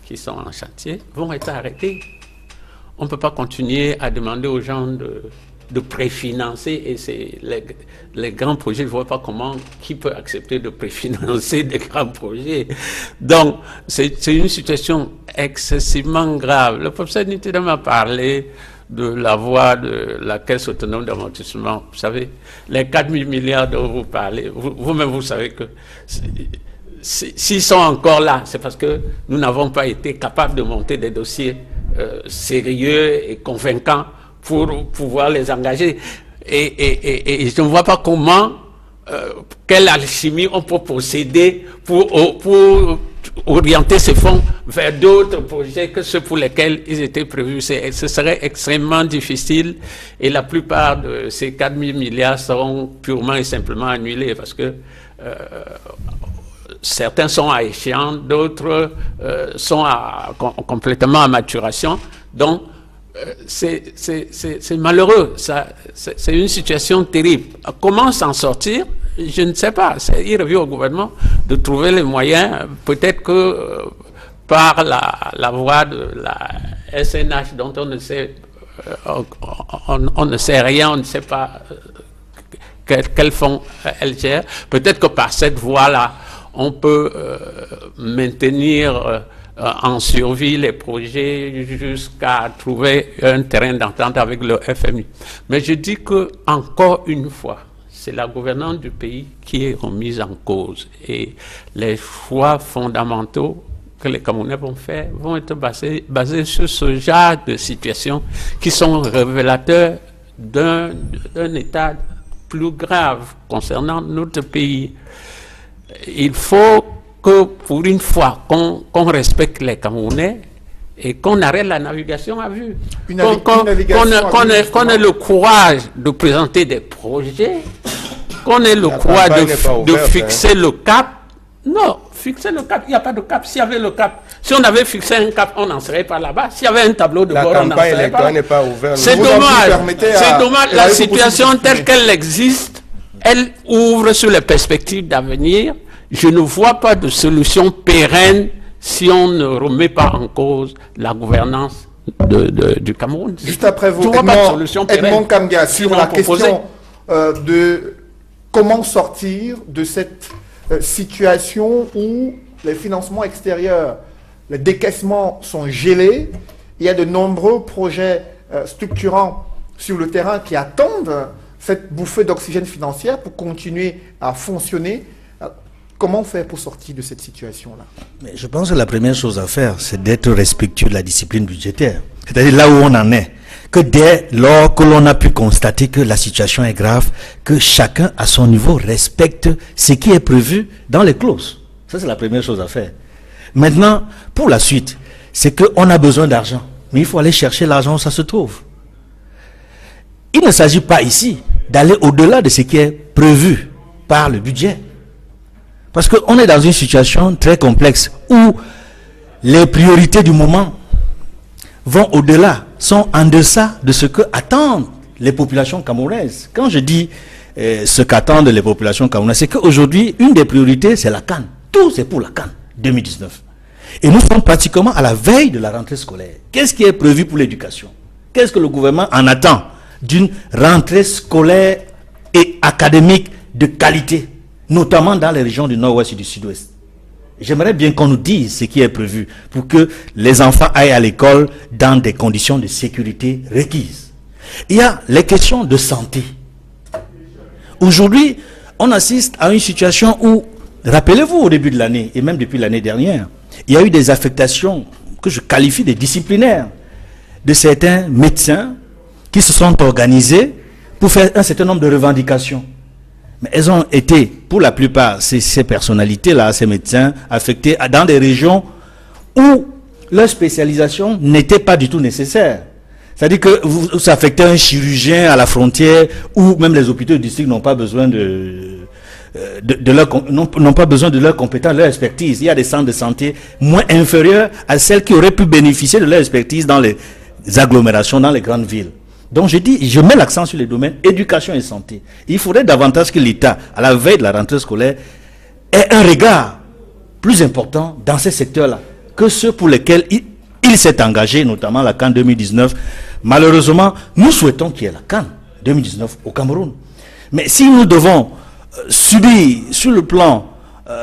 qui sont en chantier vont être arrêtés. On ne peut pas continuer à demander aux gens de préfinancer et les grands projets, je ne vois pas qui peut accepter de préfinancer des grands projets. Donc, c'est une situation excessivement grave. Le professeur Nitidem a parlé de la voie de la caisse autonome d'amortissement. Vous savez, les 4 000 milliards dont vous parlez, vous-même vous savez que s'ils sont encore là, c'est parce que nous n'avons pas été capables de monter des dossiers sérieux et convaincants pour pouvoir les engager. Et je ne vois pas comment, quelle alchimie on peut procéder pour orienter ces fonds vers d'autres projets que ceux pour lesquels ils étaient prévus. Ce serait extrêmement difficile et la plupart de ces 4 000 milliards seront purement et simplement annulés parce que certains sont à échéance, d'autres sont complètement à maturation. Donc, c'est malheureux, c'est une situation terrible. Comment s'en sortir? Je ne sais pas. Il revient au gouvernement de trouver les moyens, peut-être que par la voie de la SNH dont on ne sait, on ne sait rien, on ne sait pas quel fonds elle gère. Peut-être que par cette voie-là, on peut maintenir en survie les projets jusqu'à trouver un terrain d'entente avec le FMI. Mais je dis que, encore une fois, c'est la gouvernance du pays qui est remise en cause. Et les choix fondamentaux que les Camerounais vont faire vont être basés sur ce genre de situations qui sont révélateurs d'un état plus grave concernant notre pays. Il faut que pour une fois qu'on respecte les Camerounais et qu'on arrête la navigation à vue. Qu'on ait le courage de présenter des projets, qu'on ait le courage de fixer le cap. Non, fixer le cap, il n'y a pas de cap. S'il y avait le cap, si on avait fixé un cap, on n'en serait pas là-bas. S'il y avait un tableau de bord, on n'en serait pas là. C'est dommage. C'est dommage. La situation telle qu'elle existe, elle ouvre sur les perspectives d'avenir. Je ne vois pas de solution pérenne si on ne remet pas en cause la gouvernance du Cameroun. Juste après vous, Edmond Kamga, sur la question de comment sortir de cette situation où les financements extérieurs, les décaissements sont gelés. Il y a de nombreux projets structurants sur le terrain qui attendent cette bouffée d'oxygène financière pour continuer à fonctionner. Comment faire pour sortir de cette situation-là? Mais je pense que la première chose à faire, c'est d'être respectueux de la discipline budgétaire. C'est-à-dire là où on en est. Que dès lors que l'on a pu constater que la situation est grave, que chacun à son niveau respecte ce qui est prévu dans les clauses. Ça, c'est la première chose à faire. Maintenant, pour la suite, c'est qu'on a besoin d'argent. Mais il faut aller chercher l'argent où ça se trouve. Il ne s'agit pas ici d'aller au-delà de ce qui est prévu par le budget. Parce qu'on est dans une situation très complexe où les priorités du moment vont au-delà, sont en deçà de ce que attendent les populations camerounaises. Quand je dis ce qu'attendent les populations camerounaises, c'est qu'aujourd'hui, une des priorités, c'est la CAN. Tout, c'est pour la CAN 2019. Et nous sommes pratiquement à la veille de la rentrée scolaire. Qu'est-ce qui est prévu pour l'éducation? Qu'est-ce que le gouvernement en attend d'une rentrée scolaire et académique de qualité, notamment dans les régions du nord-ouest et du sud-ouest? J'aimerais bien qu'on nous dise ce qui est prévu pour que les enfants aillent à l'école dans des conditions de sécurité requises. Il y a les questions de santé. Aujourd'hui, on assiste à une situation où, rappelez-vous au début de l'année, et même depuis l'année dernière, il y a eu des affectations que je qualifie de disciplinaires de certains médecins qui se sont organisés pour faire un certain nombre de revendications. Mais elles ont été, pour la plupart, ces personnalités-là, ces médecins, affectés dans des régions où leur spécialisation n'était pas du tout nécessaire. C'est-à-dire que vous affectez un chirurgien à la frontière, où même les hôpitaux du district n'ont pas besoin n'ont pas besoin de leur compétence, de leur expertise. Il y a des centres de santé moins inférieurs à celles qui auraient pu bénéficier de leur expertise dans les agglomérations, dans les grandes villes. Donc je mets l'accent sur les domaines éducation et santé. Il faudrait davantage que l'État, à la veille de la rentrée scolaire, ait un regard plus important dans ces secteurs-là que ceux pour lesquels il s'est engagé, notamment la CAN 2019. Malheureusement, nous souhaitons qu'il y ait la CAN 2019 au Cameroun. Mais si nous devons subir sur le plan,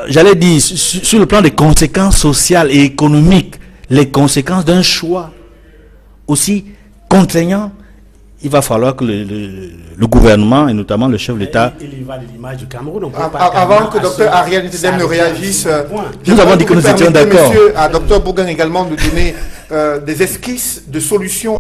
sur le plan des conséquences sociales et économiques, les conséquences d'un choix aussi contraignant, il va falloir que le gouvernement et notamment le chef de l'État... Il y va de l'image du Cameroun. Avant que Dr Ariane Tedem ne réagisse, nous avons dit que nous étions d'accord. Monsieur, à Dr Bourgain également de donner des esquisses de solutions.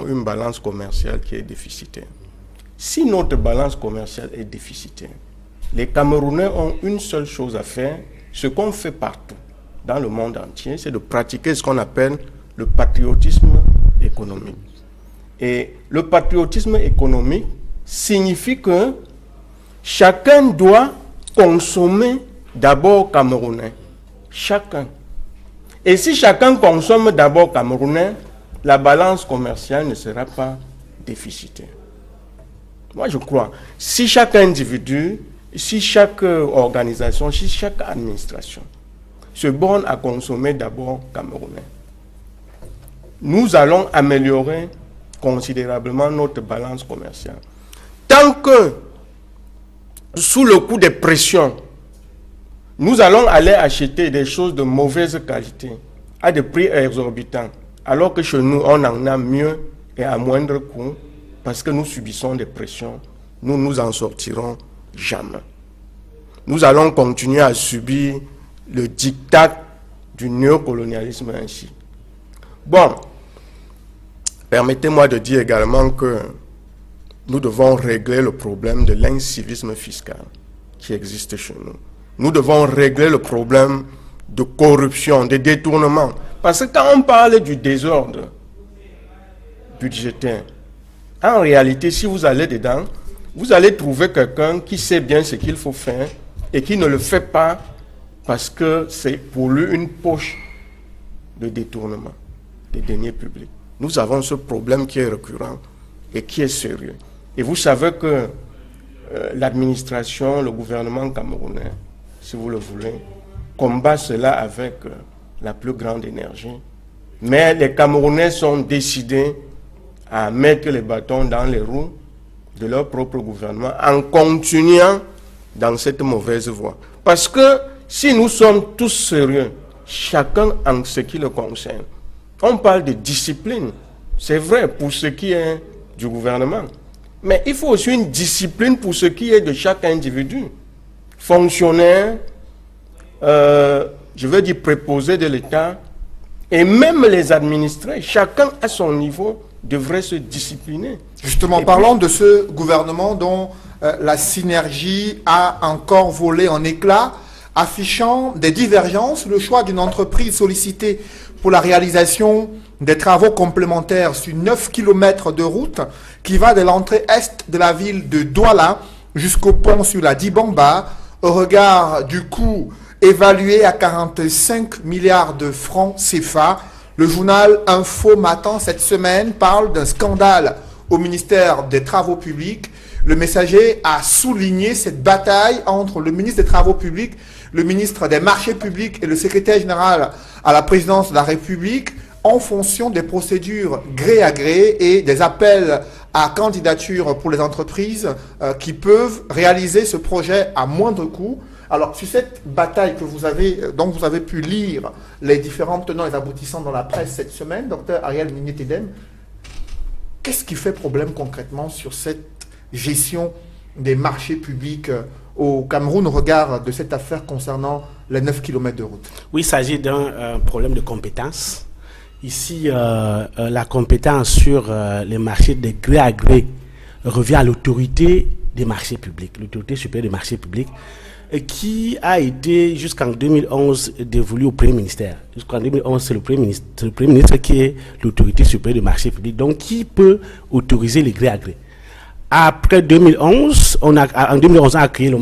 Une balance commerciale qui est déficitaire. Si notre balance commerciale est déficitaire, les Camerounais ont une seule chose à faire, ce qu'on fait partout dans le monde entier, c'est de pratiquer ce qu'on appelle le patriotisme économique. Et le patriotisme économique signifie que chacun doit consommer d'abord camerounais. Chacun. Et si chacun consomme d'abord camerounais, la balance commerciale ne sera pas déficitaire. Moi, je crois, si chaque individu, si chaque organisation, si chaque administration se borne à consommer d'abord camerounais, nous allons améliorer considérablement notre balance commerciale. Tant que, sous le coup des pressions, nous allons aller acheter des choses de mauvaise qualité à des prix exorbitants, alors que chez nous, on en a mieux et à moindre coût, parce que nous subissons des pressions, nous nous en sortirons jamais. Nous allons continuer à subir le diktat du néocolonialisme ainsi. Bon, permettez-moi de dire également que nous devons régler le problème de l'incivisme fiscal qui existe chez nous. Nous devons régler le problème de corruption, de détournement. Parce que quand on parle du désordre budgétaire, en réalité, si vous allez dedans, vous allez trouver quelqu'un qui sait bien ce qu'il faut faire et qui ne le fait pas parce que c'est pour lui une poche de détournement des deniers publics. Nous avons ce problème qui est récurrent et qui est sérieux. Et vous savez que l'administration, le gouvernement camerounais, si vous le voulez, combat cela avec la plus grande énergie. Mais les Camerounais sont décidés à mettre les bâtons dans les roues de leur propre gouvernement en continuant dans cette mauvaise voie. Parce que si nous sommes tous sérieux, chacun en ce qui le concerne, on parle de discipline. C'est vrai pour ce qui est du gouvernement. Mais il faut aussi une discipline pour ce qui est de chaque individu. Fonctionnaire, je veux dire préposé de l'État, et même les administrés, chacun à son niveau devrait se discipliner. Justement, parlons de ce gouvernement dont la synergie a encore volé en éclats, affichant des divergences, le choix d'une entreprise sollicitée pour la réalisation des travaux complémentaires sur 9 km de route qui va de l'entrée est de la ville de Douala jusqu'au pont sur la Dibamba, au regard du coût évalué à 45 milliards de francs CFA. Le journal Info Matin cette semaine parle d'un scandale au ministère des Travaux publics Le Messager a souligné cette bataille entre le ministre des Travaux publics, le ministre des Marchés publics et le secrétaire général à la présidence de la République en fonction des procédures gré à gré et des appels à candidature pour les entreprises qui peuvent réaliser ce projet à moindre coût. Alors, sur cette bataille dont vous avez pu lire les différents tenants et aboutissants dans la presse cette semaine, Dr Ariel Migné-Tedem, qu'est-ce qui fait problème concrètement sur cette gestion des marchés publics au Cameroun au regard de cette affaire concernant les 9 km de route? Oui, il s'agit d'un problème de compétence. Ici, la compétence sur les marchés de gré à gré revient à l'autorité des marchés publics, l'autorité supérieure des marchés publics, qui a été jusqu'en 2011 dévolue au Premier ministère. Jusqu'en 2011, c'est le Premier ministre qui est l'autorité supérieure des marchés publics, donc qui peut autoriser les gré à gré. Après 2011, en 2011, on a créé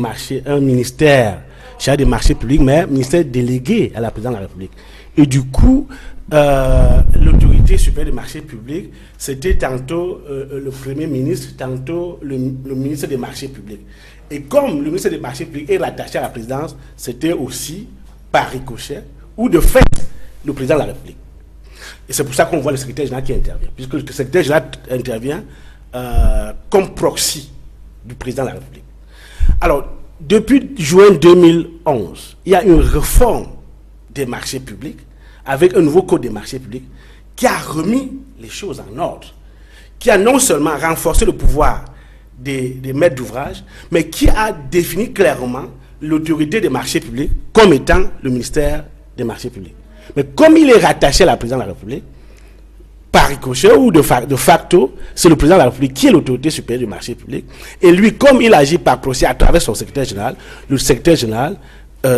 un ministère chargé des marchés publics, mais un ministère délégué à la présidence de la République. Et du coup, l'autorité supérieure des marchés publics, c'était tantôt le Premier ministre, tantôt le ministre des marchés publics. Et comme le ministre des marchés publics est rattaché à la présidence, c'était aussi par ricochet, ou de fait, le président de la République. Et c'est pour ça qu'on voit le secrétaire général qui intervient, puisque le secrétaire général intervient comme proxy du président de la République. Alors, depuis juin 2011, il y a une réforme des marchés publics, avec un nouveau code des marchés publics, qui a remis les choses en ordre, qui a non seulement renforcé le pouvoir des maîtres d'ouvrage, mais qui a défini clairement l'autorité des marchés publics comme étant le ministère des marchés publics. Mais comme il est rattaché à la présidence de la République, par ricochet ou de facto, c'est le président de la République qui est l'autorité supérieure du marché public. Et lui, comme il agit par proxy à travers son secrétaire général, le secrétaire général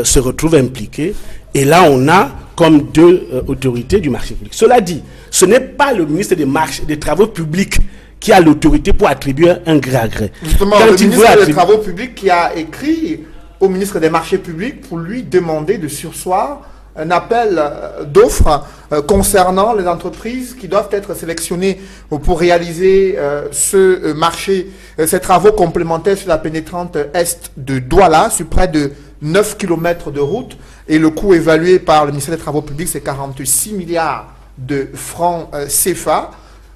se retrouve impliqué. Et là, on a comme deux autorités du marché public. Cela dit, ce n'est pas le ministre des Travaux publics qui a l'autorité pour attribuer un gré à gré. Justement, le ministre des Travaux publics qui a écrit au ministre des Marchés publics pour lui demander de surseoir un appel d'offres concernant les entreprises qui doivent être sélectionnées pour réaliser ce marché, ces travaux complémentaires sur la pénétrante est de Douala, sur près de 9 km de route, et le coût évalué par le ministère des Travaux publics, c'est 46 milliards de francs CFA.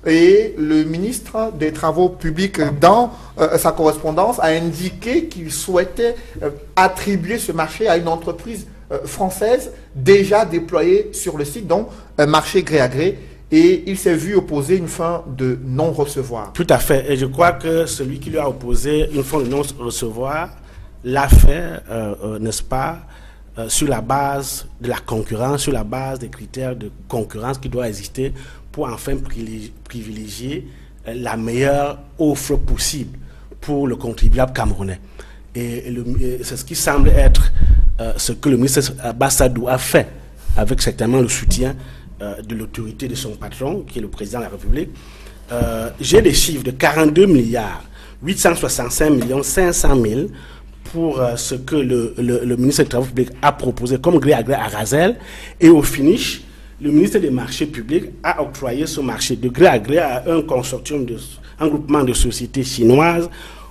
Et le ministre des Travaux publics, dans sa correspondance, a indiqué qu'il souhaitait attribuer ce marché à une entreprise française déjà déployée sur le site, donc un marché gré à gré, et il s'est vu opposer une fin de non-recevoir. Tout à fait, et je crois que celui qui lui a opposé une fin de non-recevoir l'a fait, n'est-ce pas, sur la base de la concurrence, sur la base des critères de concurrence qui doivent exister pour enfin privilégier la meilleure offre possible pour le contribuable camerounais. Et c'est ce qui semble être ce que le ministre Bassadou a fait, avec certainement le soutien de l'autorité de son patron, qui est le président de la République. J'ai des chiffres de 42 milliards 865 millions 500 000 pour ce que le ministre des Travaux publics a proposé comme gré à gré à Razel, et au finish, le ministre des Marchés publics a octroyé ce marché de gré à gré à un consortium, un groupement de sociétés chinoises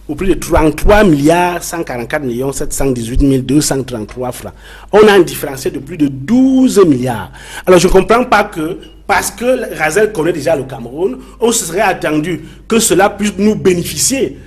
au prix de 33 milliards 144 millions 718 233 francs. On a un différentiel de plus de 12 milliards. Alors je ne comprends pas que, parce que Razel connaît déjà le Cameroun, on se serait attendu que cela puisse nous bénéficier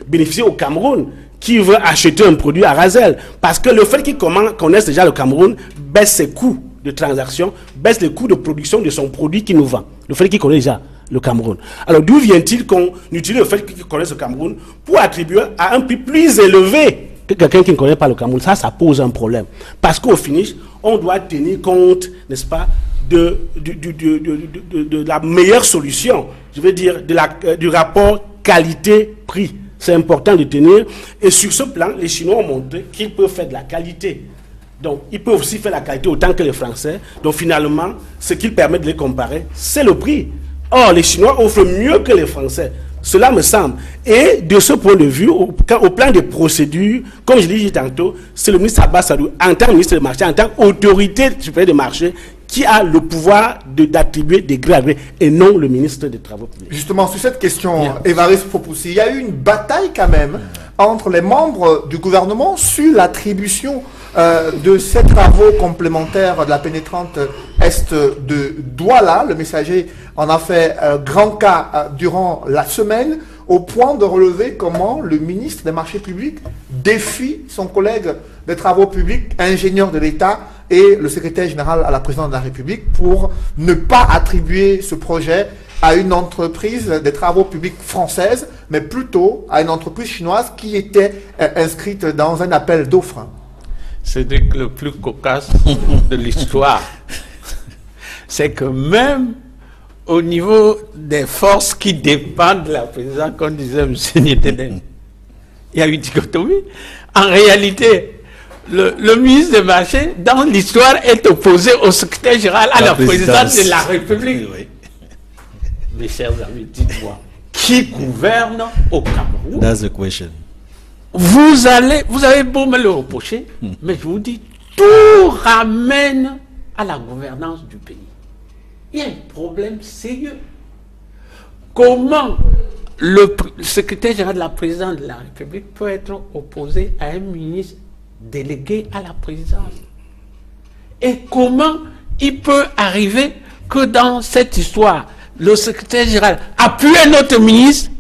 au Cameroun, qui veut acheter un produit à Razel. Parce que le fait qu'ils connaissent déjà le Cameroun baisse ses coûts de transaction, baisse les coûts de production de son produit qu'il nous vend. Le fait qu'il connaît déjà le Cameroun. Alors d'où vient-il qu'on utilise le fait qu'il connaisse le Cameroun pour attribuer à un prix plus élevé que quelqu'un qui ne connaît pas le Cameroun? Ça pose un problème. Parce qu'au finish, on doit tenir compte, n'est-ce pas, de la meilleure solution, je veux dire, du rapport qualité-prix. C'est important de tenir. Et sur ce plan, les Chinois ont montré qu'ils peuvent faire de la qualité. Donc, ils peuvent aussi faire la qualité autant que les Français. Donc, finalement, ce qui permet de les comparer, c'est le prix. Or, les Chinois offrent mieux que les Français. Cela me semble. Et de ce point de vue, au plan des procédures, comme je l'ai dit tantôt, c'est le ministre Abbas Sadou, en tant que ministre des marchés, en tant qu'autorité supérieure des marchés, qui a le pouvoir d'attribuer des grés à gré et non le ministre des Travaux publics. Justement, sur cette question, Évariste Faupoussi, il y a eu une bataille quand même entre les membres du gouvernement sur l'attribution de ces travaux complémentaires de la pénétrante est de Douala. Le Messager en a fait grand cas durant la semaine, au point de relever comment le ministre des Marchés publics défie son collègue des Travaux publics, ingénieur de l'État, et le secrétaire général à la présidence de la République pour ne pas attribuer ce projet à une entreprise des travaux publics française, mais plutôt à une entreprise chinoise qui était inscrite dans un appel d'offres. C'est le plus cocasse de l'histoire. C'est que même au niveau des forces qui dépendent de la présidence, comme disait M. Nietenen, il y a une dichotomie. En réalité, le ministre des Marchés, dans l'histoire, est opposé au secrétaire général à la présidence de la République. Oui. Mes chers amis, dites-moi, qui gouverne au Cameroun? That's the question. Vous avez beau me le reprocher, mais je vous dis, tout ramène à la gouvernance du pays. Il y a un problème sérieux. Comment le secrétaire général de la présidence de la République peut être opposé à un ministre délégué à la présidence? Et comment il peut arriver que dans cette histoire, le secrétaire général appuie un autre ministre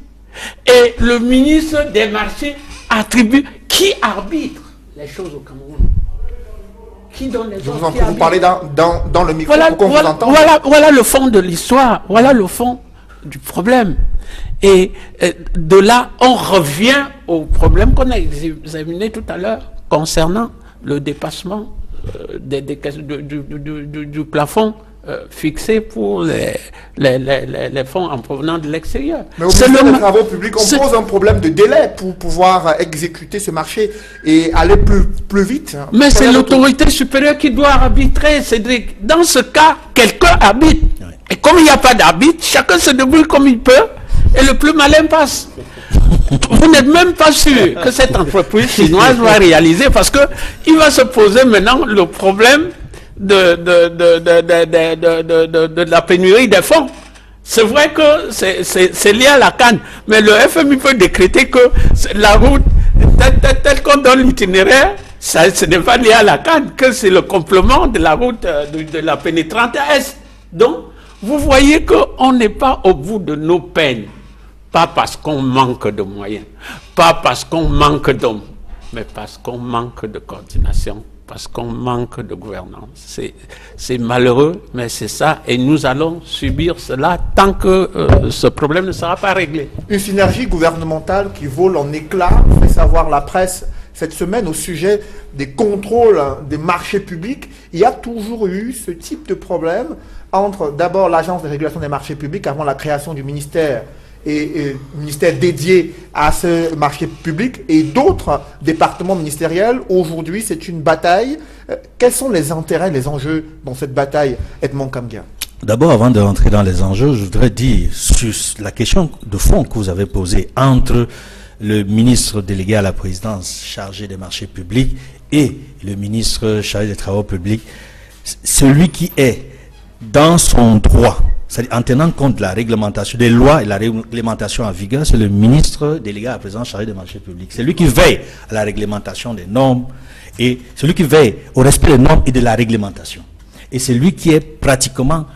et le ministre des Marchés attribue? Qui arbitre les choses au Cameroun? Qui donne les ordres? Vous parlez dans le micro pour qu'on vous entende. Voilà le fond de l'histoire, voilà le fond du problème. Et de là, on revient au problème qu'on a examiné tout à l'heure concernant le dépassement du plafond fixé pour les fonds en provenance de l'extérieur. Mais au ministère des Travaux publics, on pose un problème de délai pour pouvoir exécuter ce marché et aller plus vite. Mais c'est l'autorité supérieure qui doit arbitrer, Cédric. Dans ce cas, quelqu'un arbitre. Oui. Et comme il n'y a pas d'arbitre, chacun se débrouille comme il peut et le plus malin passe. Vous n'êtes même pas sûr que cette entreprise chinoise va réaliser, parce que il va se poser maintenant le problème de la pénurie des fonds. C'est vrai que c'est lié à la canne, mais le FMI peut décréter que la route, telle qu'on donne l'itinéraire, ce n'est pas lié à la canne, que c'est le complément de la route de la pénétrante Est. Donc, vous voyez qu'on n'est pas au bout de nos peines. Pas parce qu'on manque de moyens, pas parce qu'on manque d'hommes, mais parce qu'on manque de coordination, parce qu'on manque de gouvernance. C'est malheureux, mais c'est ça, et nous allons subir cela tant que ce problème ne sera pas réglé. Une synergie gouvernementale qui vole en éclats, fait savoir la presse cette semaine au sujet des contrôles des marchés publics. Il y a toujours eu ce type de problème entre d'abord l'Agence de régulation des marchés publics avant la création du ministère et ministère dédié à ce marché public et d'autres départements ministériels. Aujourd'hui, c'est une bataille. Quels sont les intérêts, les enjeux dans cette bataille, Edmond Kamgia? D'abord, avant de rentrer dans les enjeux, je voudrais dire sur la question de fond que vous avez posée entre le ministre délégué à la présidence chargé des marchés publics et le ministre chargé des travaux publics, celui qui est dans son droit, c'est-à-dire en tenant compte de la réglementation, des lois et la réglementation en vigueur, c'est le ministre délégué à la présidence chargé des marchés publics. C'est lui qui veille à la réglementation des normes et celui qui veille au respect des normes et de la réglementation. Et c'est lui qui est pratiquement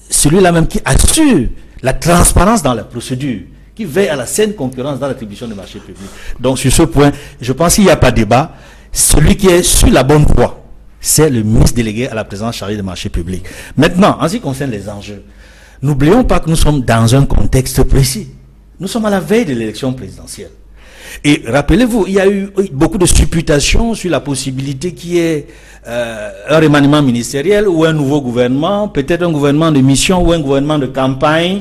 celui-là même qui assure la transparence dans la procédure, qui veille à la saine concurrence dans l'attribution des marchés publics. Donc sur ce point, je pense qu'il n'y a pas de débat. Celui qui est sur la bonne voie, c'est le ministre délégué à la présidence chargée des marchés publics. Maintenant, en ce qui concerne les enjeux, n'oublions pas que nous sommes dans un contexte précis. Nous sommes à la veille de l'élection présidentielle. Et rappelez-vous, il y a eu beaucoup de supputations sur la possibilité qu'il y ait un remaniement ministériel ou un nouveau gouvernement, peut-être un gouvernement de mission ou un gouvernement de campagne.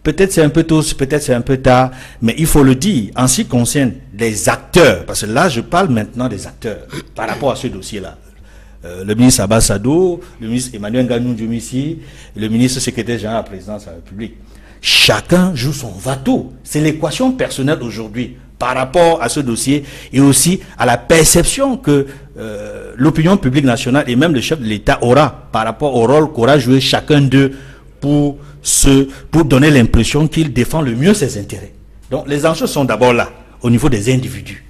Peut-être c'est un peu tôt, peut-être c'est un peu tard, mais il faut le dire, en ce qui concerne les acteurs, parce que là je parle maintenant des acteurs par rapport à ce dossier-là. Le ministre Abbas Sado, le ministre Emmanuel Nganou-Diomissi, le ministre secrétaire général à la présidence de la République. Chacun joue son bateau. C'est l'équation personnelle aujourd'hui par rapport à ce dossier et aussi à la perception que l'opinion publique nationale et même le chef de l'État aura par rapport au rôle qu'aura joué chacun d'eux pour donner l'impression qu'il défend le mieux ses intérêts. Donc les enjeux sont d'abord là, au niveau des individus.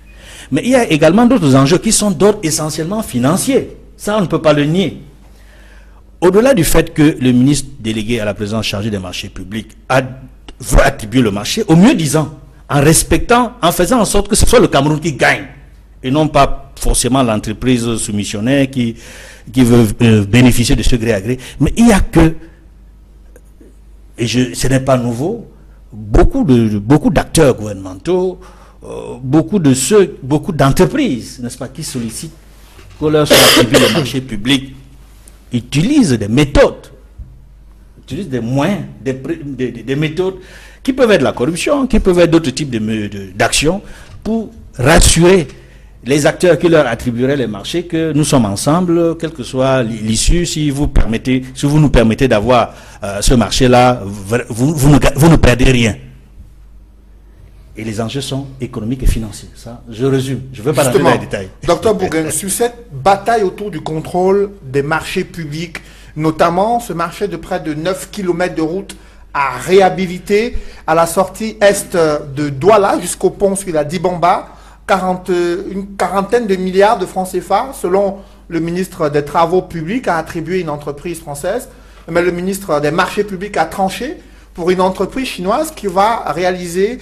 Mais il y a également d'autres enjeux qui sont d'ordre essentiellement financiers. Ça, on ne peut pas le nier. Au-delà du fait que le ministre délégué à la présidence chargée des marchés publics veut attribuer le marché, au mieux disant, en respectant, en faisant en sorte que ce soit le Cameroun qui gagne, et non pas forcément l'entreprise soumissionnaire qui veut bénéficier de ce gré à gré. Mais il y a que, et ce n'est pas nouveau, beaucoup d'acteurs gouvernementaux, beaucoup d'entreprises, n'est-ce pas, qui sollicitent qu'on leur soit attribué le marché public, utilisent des méthodes, utilisent des moyens, des méthodes qui peuvent être la corruption, qui peuvent être d'autres types d'actions pour rassurer les acteurs qui leur attribueraient les marchés que nous sommes ensemble, quelle que soit l'issue, si vous nous permettez d'avoir ce marché-là, vous ne perdez rien. Et les enjeux sont économiques et financiers. Ça, je résume. Je ne veux pas rentrer dans les détails. Docteur Bourgain, sur cette bataille autour du contrôle des marchés publics, notamment ce marché de près de 9 km de route à réhabiliter à la sortie est de Douala jusqu'au pont sur la Dibamba, une quarantaine de milliards de francs CFA, selon le ministre des Travaux publics, a attribué une entreprise française, mais le ministre des Marchés publics a tranché pour une entreprise chinoise qui va réaliser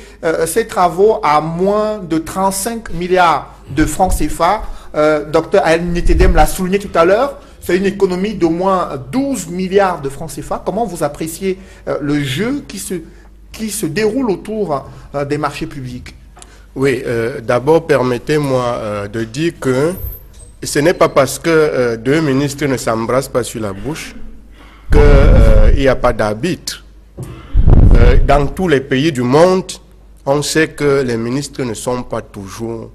ses travaux à moins de 35 milliards de francs CFA. Dr Ayal Ntedem l'a souligné tout à l'heure, c'est une économie d'au moins 12 milliards de francs CFA. Comment vous appréciez le jeu qui se déroule autour des marchés publics? Oui, d'abord permettez-moi de dire que ce n'est pas parce que deux ministres ne s'embrassent pas sur la bouche qu'il n'y a pas d'arbitre. Dans tous les pays du monde, on sait que les ministres ne sont pas toujours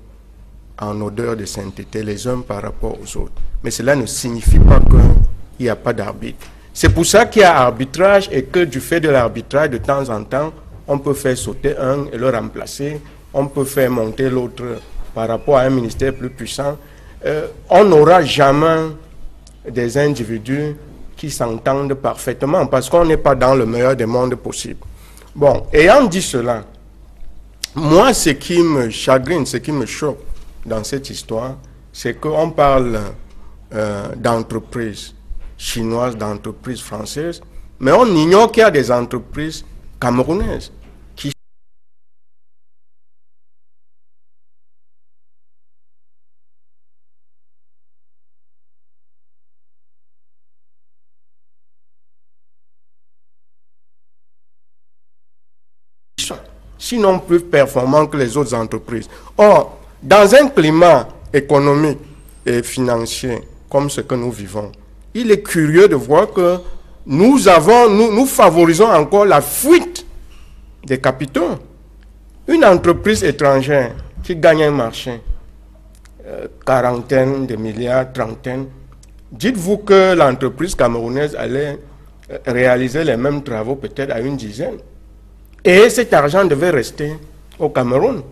en odeur de sainteté les uns par rapport aux autres. Mais cela ne signifie pas qu'il n'y a pas d'arbitre. C'est pour ça qu'il y a arbitrage et que du fait de l'arbitrage, de temps en temps, on peut faire sauter un et le remplacer. On peut faire monter l'autre par rapport à un ministère plus puissant. On n'aura jamais des individus qui s'entendent parfaitement parce qu'on n'est pas dans le meilleur des mondes possibles. Bon, ayant dit cela, moi, ce qui me chagrine, ce qui me choque dans cette histoire, c'est qu'on parle d'entreprises chinoises, d'entreprises françaises, mais on ignore qu'il y a des entreprises camerounaises qui sinon plus performants que les autres entreprises. Or, dans un climat économique et financier comme ce que nous vivons, il est curieux de voir que nous favorisons encore la fuite des capitaux. Une entreprise étrangère qui gagne un marché, quarantaine de milliards, trentaine, dites-vous que l'entreprise camerounaise allait réaliser les mêmes travaux peut-être à une dizaine. Et cet argent devait rester au Cameroun.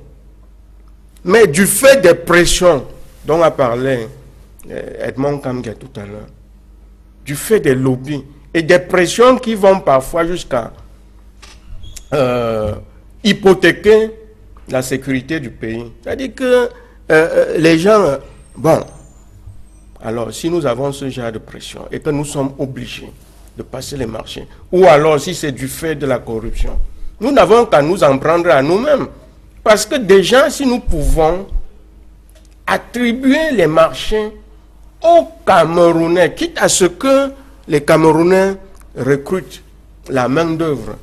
Mais du fait des pressions dont a parlé Edmond Kamga tout à l'heure, du fait des lobbies et des pressions qui vont parfois jusqu'à hypothéquer la sécurité du pays. C'est-à-dire que les gens... Bon, alors si nous avons ce genre de pression et que nous sommes obligés de passer les marchés, ou alors si c'est du fait de la corruption, nous n'avons qu'à nous en prendre à nous-mêmes. Parce que déjà, si nous pouvons attribuer les marchés aux Camerounais, quitte à ce que les Camerounais recrutent la main-d'œuvre,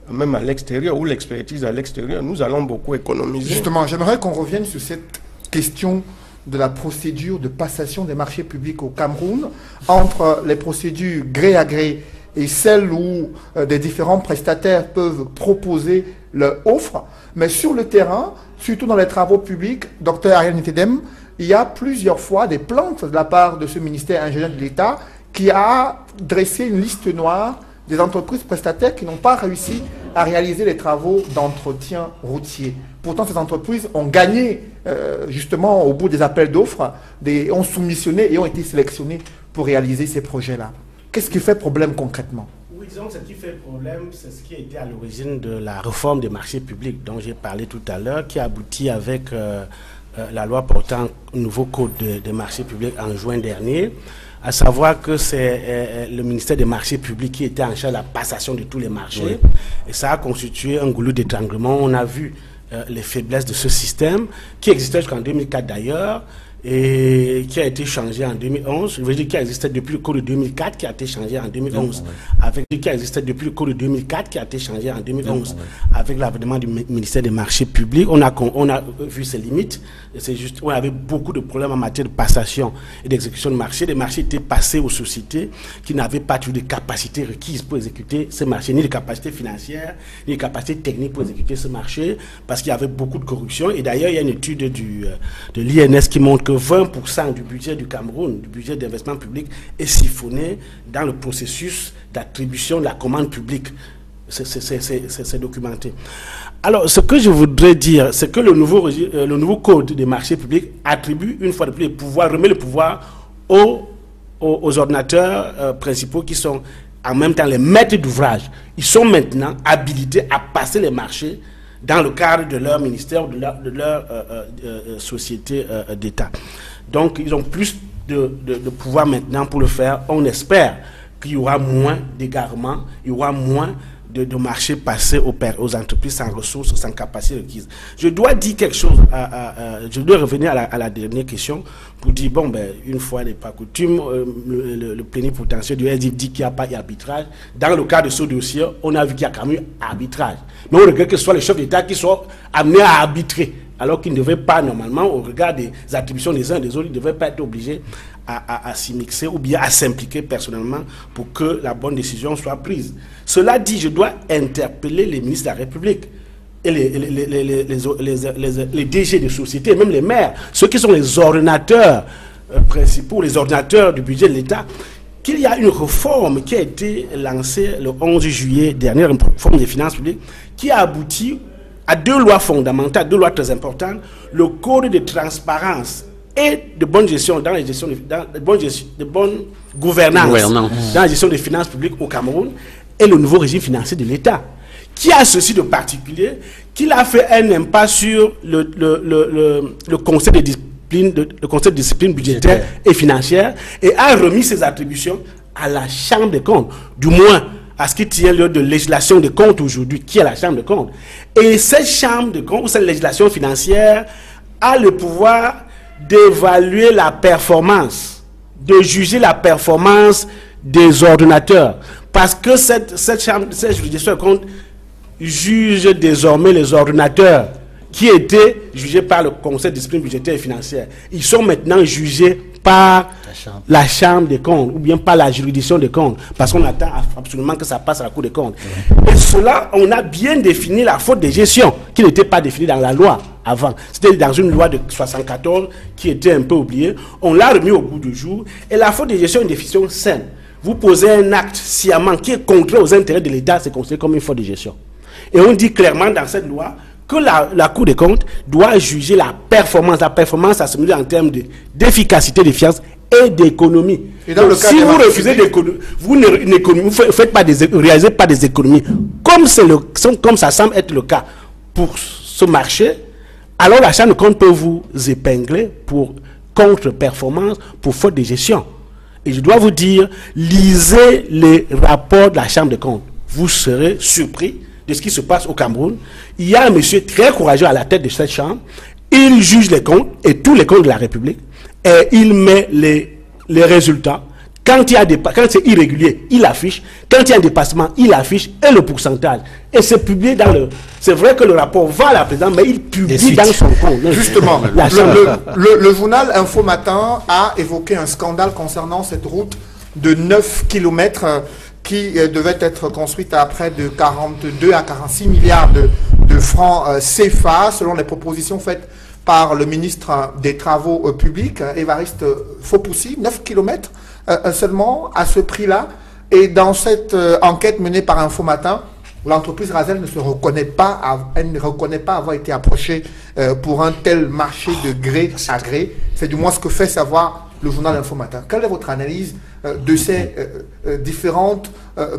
même à l'extérieur, ou l'expertise à l'extérieur, nous allons beaucoup économiser. Justement, j'aimerais qu'on revienne sur cette question de la procédure de passation des marchés publics au Cameroun, entre les procédures gré à gré et celles où des différents prestataires peuvent proposer leur offre. Mais sur le terrain, surtout dans les travaux publics, Dr Ayal Ntedem, il y a plusieurs fois des plaintes de la part de ce ministère ingénieur de l'État qui a dressé une liste noire des entreprises prestataires qui n'ont pas réussi à réaliser les travaux d'entretien routier. Pourtant, ces entreprises ont gagné, justement, au bout des appels d'offres, ont soumissionné et ont été sélectionnées pour réaliser ces projets-là. Qu'est-ce qui fait problème concrètement? Oui, disons, ce qui fait problème, c'est ce qui a été à l'origine de la réforme des marchés publics dont j'ai parlé tout à l'heure, qui a abouti avec la loi portant un nouveau code des marchés publics en juin dernier, à savoir que c'est le ministère des marchés publics qui était en charge de la passation de tous les marchés. Oui. Et ça a constitué un goulot d'étranglement. On a vu les faiblesses de ce système, qui existait jusqu'en 2004 d'ailleurs, et qui a été changé en 2011. Je veux dire qui existait depuis le code de 2004, qui a été changé en 2011. Avec qui existait depuis le code de 2004, qui a été changé en 2011. Avec l'avènement du ministère des marchés publics, on a vu ses limites. C'est juste, on avait beaucoup de problèmes en matière de passation et d'exécution de marché. Les marchés étaient passés aux sociétés qui n'avaient pas toujours de capacités requises pour exécuter ces marchés, ni de capacités financières, ni de capacités techniques pour exécuter ce marché, parce qu'il y avait beaucoup de corruption. Et d'ailleurs, il y a une étude de l'INS qui montre que 20% du budget du Cameroun, du budget d'investissement public, est siphonné dans le processus d'attribution de la commande publique. C'est documenté. Alors, ce que je voudrais dire, c'est que le nouveau code des marchés publics attribue une fois de plus le pouvoir, remet le pouvoir aux ordinateurs principaux qui sont en même temps les maîtres d'ouvrage. Ils sont maintenant habilités à passer les marchés dans le cadre de leur ministère ou de leur société d'État. Donc, ils ont plus de pouvoir maintenant pour le faire. On espère qu'il y aura moins d'égarements, il y aura moins de marchés passés aux entreprises sans ressources, sans capacité requise. Je dois dire quelque chose, je dois revenir à la dernière question pour dire, bon, ben, une fois n'est pas coutume, le plénipotentiaire du SDF dit qu'il n'y a pas d'arbitrage. Dans le cas de ce dossier, on a vu qu'il y a quand même arbitrage. Mais on regrette que ce soit les chefs d'État qui soient amenés à arbitrer, alors qu'ils ne devraient pas, normalement, au regard des attributions des uns et des autres, ils ne devraient pas être obligés à s'y mixer ou bien à s'impliquer personnellement pour que la bonne décision soit prise. Cela dit, je dois interpeller les ministres de la République et les DG des sociétés, et même les maires, ceux qui sont les ordonnateurs principaux, les ordonnateurs du budget de l'État, qu'il y a une réforme qui a été lancée le 11 juillet dernier, une réforme des finances publiques, qui a abouti à 2 lois fondamentales, 2 lois très importantes, le code de transparence et de bonne gestion dans la gestion de bonne gouvernance dans la gestion des finances publiques au Cameroun et le nouveau régime financier de l'État, qui a ceci de particulier, qu'il a fait un impasse sur le conseil de discipline budgétaire et financière et a remis ses attributions à la Chambre des comptes, du moins à ce qui tient lieu de législation des comptes aujourd'hui, qui est la Chambre des comptes. Et cette Chambre des comptes, cette législation financière, a le pouvoir d'évaluer la performance, de juger la performance des ordonnateurs. Parce que cette juridiction de compte juge désormais les ordonnateurs qui étaient jugés par le Conseil de discipline budgétaire et financière. Ils sont maintenant jugés par la Chambre des comptes ou bien par la juridiction des comptes, parce qu'on attend absolument que ça passe à la Cour des comptes. Et cela, on a bien défini la faute de gestion qui n'était pas définie dans la loi avant. C'était dans une loi de 74 qui était un peu oubliée. On l'a remis au goût du jour. Et la faute de gestion est une définition saine. Vous posez un acte sciemment qui est contraire aux intérêts de l'État, c'est considéré comme une faute de gestion. Et on dit clairement dans cette loi que la Cour des comptes doit juger la performance. La performance, ça se mesure en termes d'efficacité, d'efficience et d'économie. Donc, si vous refusez d'économie, vous ne réalisez pas des économies, comme ça semble être le cas pour ce marché, alors la Chambre de compte peut vous épingler pour contre-performance, pour faute de gestion. Et je dois vous dire, lisez les rapports de la Chambre de compte. Vous serez surpris de ce qui se passe au Cameroun. Il y a un monsieur très courageux à la tête de cette chambre. Il juge les comptes, et tous les comptes de la République, et il met les résultats. Quand c'est irrégulier, il affiche. Quand il y a un dépassement, il affiche, et le pourcentage. Et c'est publié dans le... C'est vrai que le rapport va à la présidence, mais il publie dans son compte. Justement, le journal Info Matin a évoqué un scandale concernant cette route de 9 km qui devait être construite à près de 42 à 46 milliards de francs CFA, selon les propositions faites par le ministre des Travaux publics, Évariste Faupoussi. 9 km seulement à ce prix-là. Et dans cette enquête menée par Info Matin, l'entreprise Razel ne se reconnaît pas, elle ne reconnaît pas avoir été approchée pour un tel marché de gré à gré. C'est du moins ce que fait savoir le journal Informateur. Quelle est votre analyse de ces différentes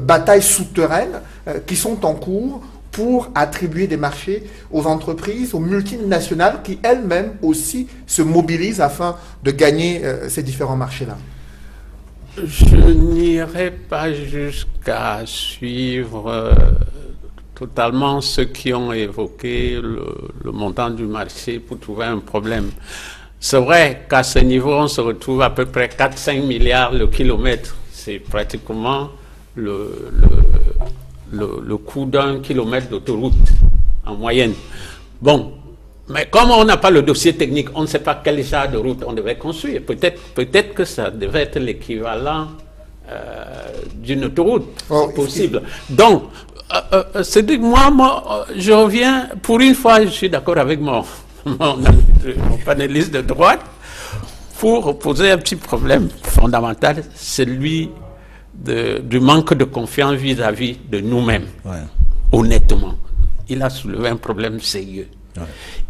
batailles souterraines qui sont en cours pour attribuer des marchés aux entreprises, aux multinationales qui elles-mêmes aussi se mobilisent afin de gagner ces différents marchés-là? Je n'irai pas jusqu'à suivre totalement ceux qui ont évoqué le montant du marché pour trouver un problème. C'est vrai qu'à ce niveau, on se retrouve à peu près 4-5 milliards le kilomètre. C'est pratiquement le coût d'un kilomètre d'autoroute en moyenne. Bon, mais comme on n'a pas le dossier technique, on ne sait pas quel genre de route on devait construire. Peut-être que ça devait être l'équivalent d'une autoroute, c'est possible. Donc, c'est moi, je reviens, pour une fois, je suis d'accord avec mon panéliste de droite, pour poser un petit problème fondamental, celui du manque de confiance vis-à-vis de nous-mêmes. Ouais. Honnêtement, il a soulevé un problème sérieux. Ouais.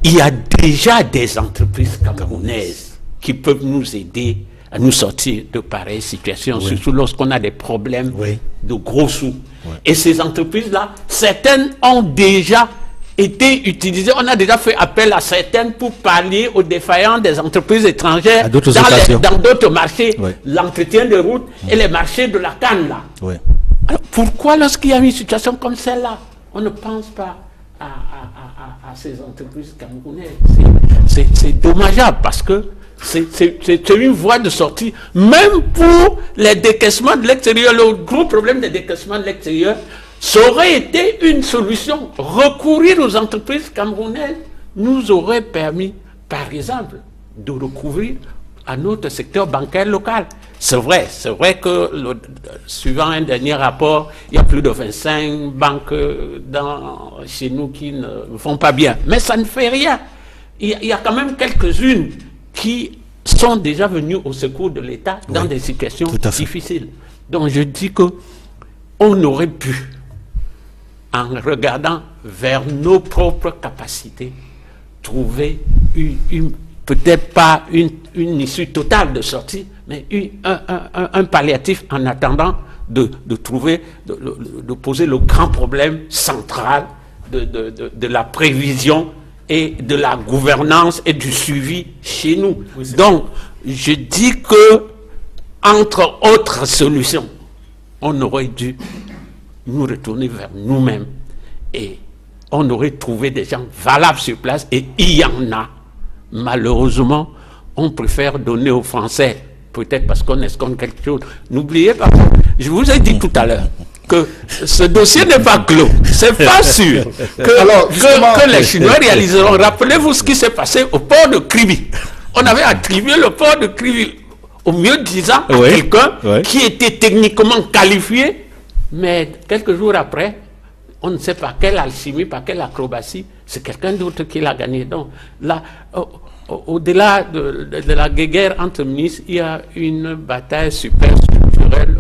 Il y a déjà des entreprises camerounaises qui peuvent nous aider à nous sortir de pareilles situations, surtout lorsqu'on a des problèmes de gros sous. Ouais. Et ces entreprises-là, certaines ont déjà été utilisées. On a déjà fait appel à certaines pour pallier aux défaillances des entreprises étrangères dans d'autres marchés, l'entretien de routes et les marchés de la canne. Là. Ouais. Alors, pourquoi lorsqu'il y a une situation comme celle-là, on ne pense pas à ces entreprises camerounaises? C'est dommageable parce que c'est une voie de sortie, même pour les décaissements de l'extérieur. Le gros problème des décaissements de l'extérieur, ça aurait été une solution. Recourir aux entreprises camerounaises nous aurait permis, par exemple, de recouvrir à notre secteur bancaire local. C'est vrai que, suivant un dernier rapport, il y a plus de 25 banques chez nous qui ne vont pas bien. Mais ça ne fait rien. Il y a quand même quelques-unes qui sont déjà venues au secours de l'État dans des situations difficiles. Donc je dis que on aurait pu, en regardant vers nos propres capacités, trouver peut-être pas une issue totale de sortie, mais un palliatif en attendant de poser le grand problème central de la prévision et de la gouvernance et du suivi chez nous. Oui, donc, je dis que, entre autres solutions, on aurait dû nous retourner vers nous-mêmes et on aurait trouvé des gens valables sur place, et il y en a. Malheureusement, on préfère donner aux Français, peut-être parce qu'on escompte quelque chose. N'oubliez pas, je vous ai dit tout à l'heure que ce dossier n'est pas clos. C'est pas sûr que les Chinois réaliseront. Rappelez-vous ce qui s'est passé au port de Kribi. On avait attribué le port de Kribi, au mieux disant, à quelqu'un qui était techniquement qualifié, mais quelques jours après, on ne sait pas quelle alchimie, par quelle acrobatie, c'est quelqu'un d'autre qui l'a gagné. Donc là, au-delà de la guerre entre ministres, il y a une bataille superstructurelle,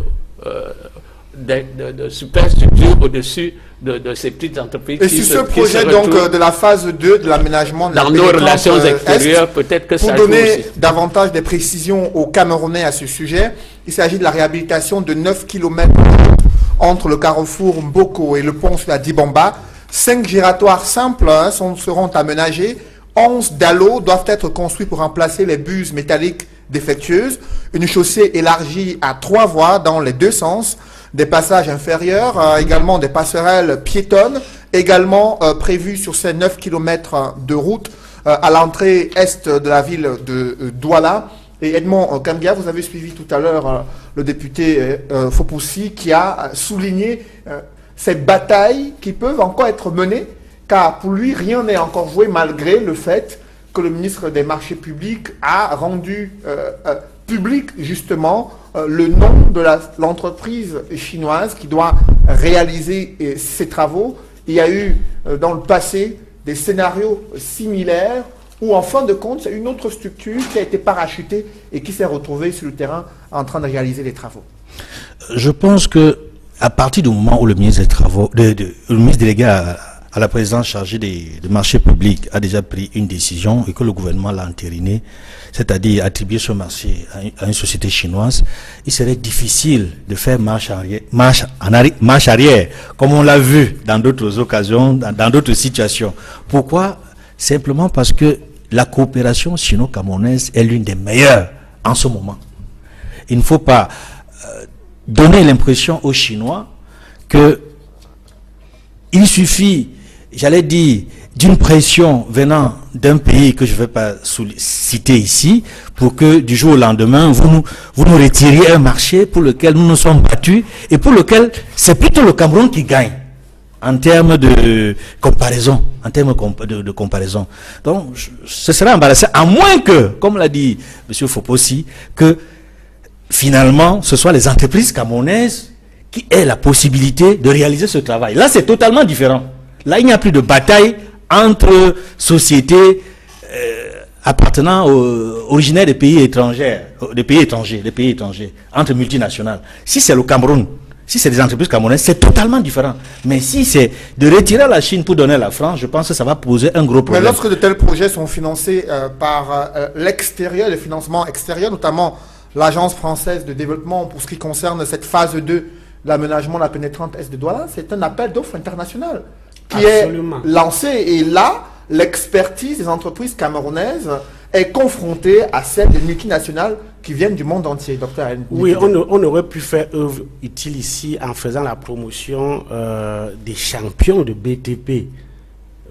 de superstructure au-dessus de ces petites entreprises. Et si ce projet donc de la phase 2 de l'aménagement de dans nos relations extérieures, peut-être que ça pour donner davantage de précisions aux Camerounais à ce sujet, il s'agit de la réhabilitation de 9 km entre le carrefour Mboko et le pont sur la Dibamba. 5 giratoires simples seront aménagés. 11 dallos doivent être construits pour remplacer les buses métalliques défectueuses. Une chaussée élargie à 3 voies dans les deux sens. Des passages inférieurs, également des passerelles piétonnes, également prévues sur ces 9 km de route à l'entrée est de la ville de Douala. Et Edmond Kambia, vous avez suivi tout à l'heure le député Fopoussi qui a souligné ces batailles qui peuvent encore être menées, car pour lui, rien n'est encore joué malgré le fait que le ministre des Marchés publics a rendu public justement le nom de l'entreprise chinoise qui doit réaliser ces travaux. Il y a eu dans le passé des scénarios similaires où en fin de compte, c'est une autre structure qui a été parachutée et qui s'est retrouvée sur le terrain en train de réaliser les travaux. Je pense que à partir du moment où le ministre des Travaux, le ministre délégué à la présidence chargée des marchés publics a déjà pris une décision et que le gouvernement l'a entériné, c'est-à-dire attribuer ce marché à une société chinoise, il serait difficile de faire marche arrière, comme on l'a vu dans d'autres occasions, dans d'autres situations. Pourquoi? Simplement parce que la coopération sino-camerounaise est l'une des meilleures en ce moment. Il ne faut pas donner l'impression aux Chinois que il suffit, j'allais dire, d'une pression venant d'un pays que je ne vais pas citer ici, pour que du jour au lendemain, vous nous retiriez un marché pour lequel nous nous sommes battus et pour lequel c'est plutôt le Cameroun qui gagne en termes de comparaison. De comparaison. Donc, ce serait embarrassant, à moins que, comme l'a dit M. Fopossi, que finalement, ce soit les entreprises camerounaises qui aient la possibilité de réaliser ce travail. Là, c'est totalement différent. Là, il n'y a plus de bataille entre sociétés appartenant originaires des pays étrangers, entre multinationales. Si c'est le Cameroun, si c'est des entreprises camerounaises, c'est totalement différent. Mais si c'est de retirer la Chine pour donner la France, je pense que ça va poser un gros problème. Mais lorsque de tels projets sont financés par l'extérieur, le financement extérieur, notamment l'Agence française de développement pour ce qui concerne cette phase 2, l'aménagement de la pénétrante Est de Douala, c'est un appel d'offres international qui Absolument. est lancé. Et là, l'expertise des entreprises camerounaises est confrontée à celle des multinationales qui viennent du monde entier, docteur Aline. Oui, on aurait pu faire œuvre utile ici en faisant la promotion des champions de BTP.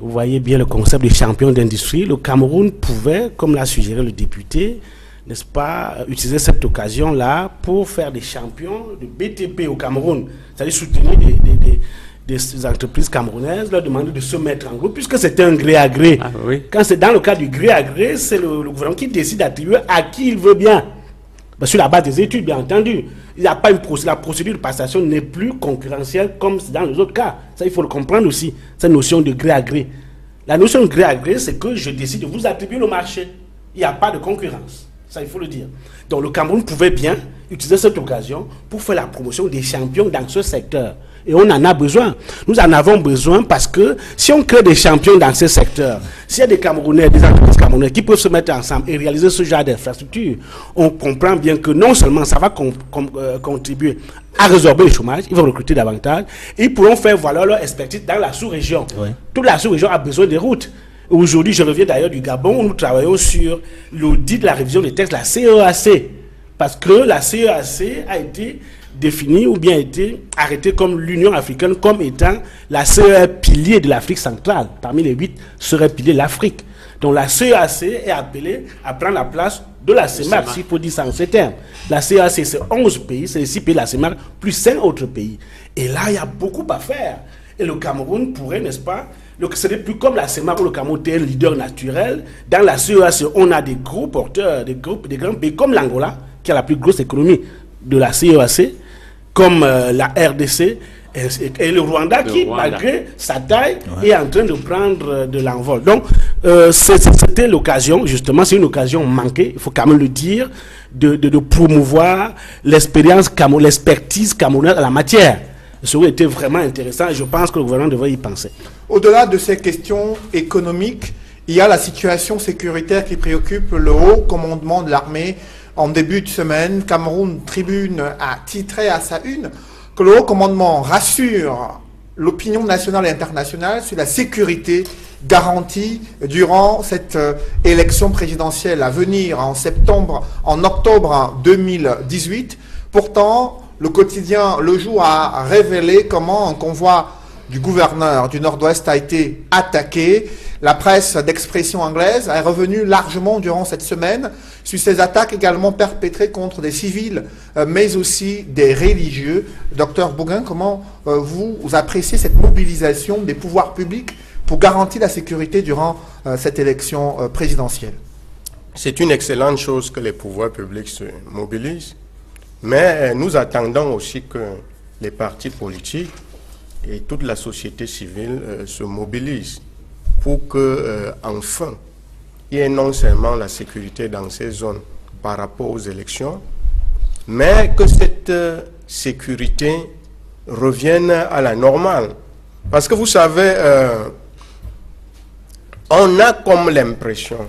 Vous voyez bien le concept des champions d'industrie. Le Cameroun pouvait, comme l'a suggéré le député, n'est-ce pas, utiliser cette occasion-là pour faire des champions de BTP au Cameroun. C'est-à-dire soutenir des entreprises camerounaises, leur demander de se mettre en groupe, puisque c'est un gré à gré. Ah, oui. Quand c'est dans le cas du gré à gré, c'est le gouvernement qui décide d'attribuer à qui il veut bien. Sur la base des études, bien entendu. Il n'y a pas la procédure de passation n'est plus concurrentielle comme c'est dans les autres cas. Ça, il faut le comprendre aussi, cette notion de gré à gré. La notion de gré à gré, c'est que je décide de vous attribuer le marché. Il n'y a pas de concurrence. Ça, il faut le dire. Donc, le Cameroun pouvait bien utiliser cette occasion pour faire la promotion des champions dans ce secteur. Et on en a besoin. Nous en avons besoin parce que si on crée des champions dans ce secteur, s'il y a des Camerounais, des entreprises camerounaises qui peuvent se mettre ensemble et réaliser ce genre d'infrastructure, on comprend bien que non seulement ça va contribuer à résorber le chômage, ils vont recruter davantage, et ils pourront faire valoir leur expertise dans la sous-région. Oui. Toute la sous-région a besoin des routes. Aujourd'hui, je reviens d'ailleurs du Gabon, où nous travaillons sur l'audit de la révision des textes, la CEAC. Parce que la CEAC a été définie ou bien été arrêtée comme l'Union africaine comme étant la CEAC pilier de l'Afrique centrale. Parmi les 8 seraient piliers de l'Afrique. Donc la CEAC est appelée à prendre la place de la CEMAC, s'il faut dire ça en ces termes. La CEAC, c'est 11 pays, c'est les 6 pays de la CEMAC, plus 5 autres pays. Et là, il y a beaucoup à faire. Et le Cameroun pourrait, n'est-ce pas, ce n'est plus comme la CEMAC où le Cameroun est un leader naturel. Dans la CEAC, on a des gros porteurs, des grands pays comme l'Angola, qui a la plus grosse économie de la CEAC, comme la RDC et le Rwanda, malgré sa taille, est en train de prendre de l'envol. Donc, c'était l'occasion, justement, c'est une occasion manquée, il faut quand même le dire, de promouvoir l'expertise camerounaise à la matière. Ça aurait été vraiment intéressant et je pense que le gouvernement devrait y penser. Au-delà de ces questions économiques, il y a la situation sécuritaire qui préoccupe le haut commandement de l'armée. En début de semaine, Cameroun Tribune a titré à sa une que le haut commandement rassure l'opinion nationale et internationale sur la sécurité garantie durant cette élection présidentielle à venir en octobre 2018. Pourtant, le quotidien Le Jour a révélé comment un convoi du gouverneur du Nord-Ouest a été attaqué. La presse d'expression anglaise est revenue largement durant cette semaine sur ces attaques également perpétrées contre des civils, mais aussi des religieux. Docteur Bougain, comment vous appréciez cette mobilisation des pouvoirs publics pour garantir la sécurité durant cette élection présidentielle? C'est une excellente chose que les pouvoirs publics se mobilisent, mais nous attendons aussi que les partis politiques et toute la société civile se mobilisent pour que, enfin, il y ait non seulement la sécurité dans ces zones par rapport aux élections, mais que cette sécurité revienne à la normale. Parce que vous savez, on a comme l'impression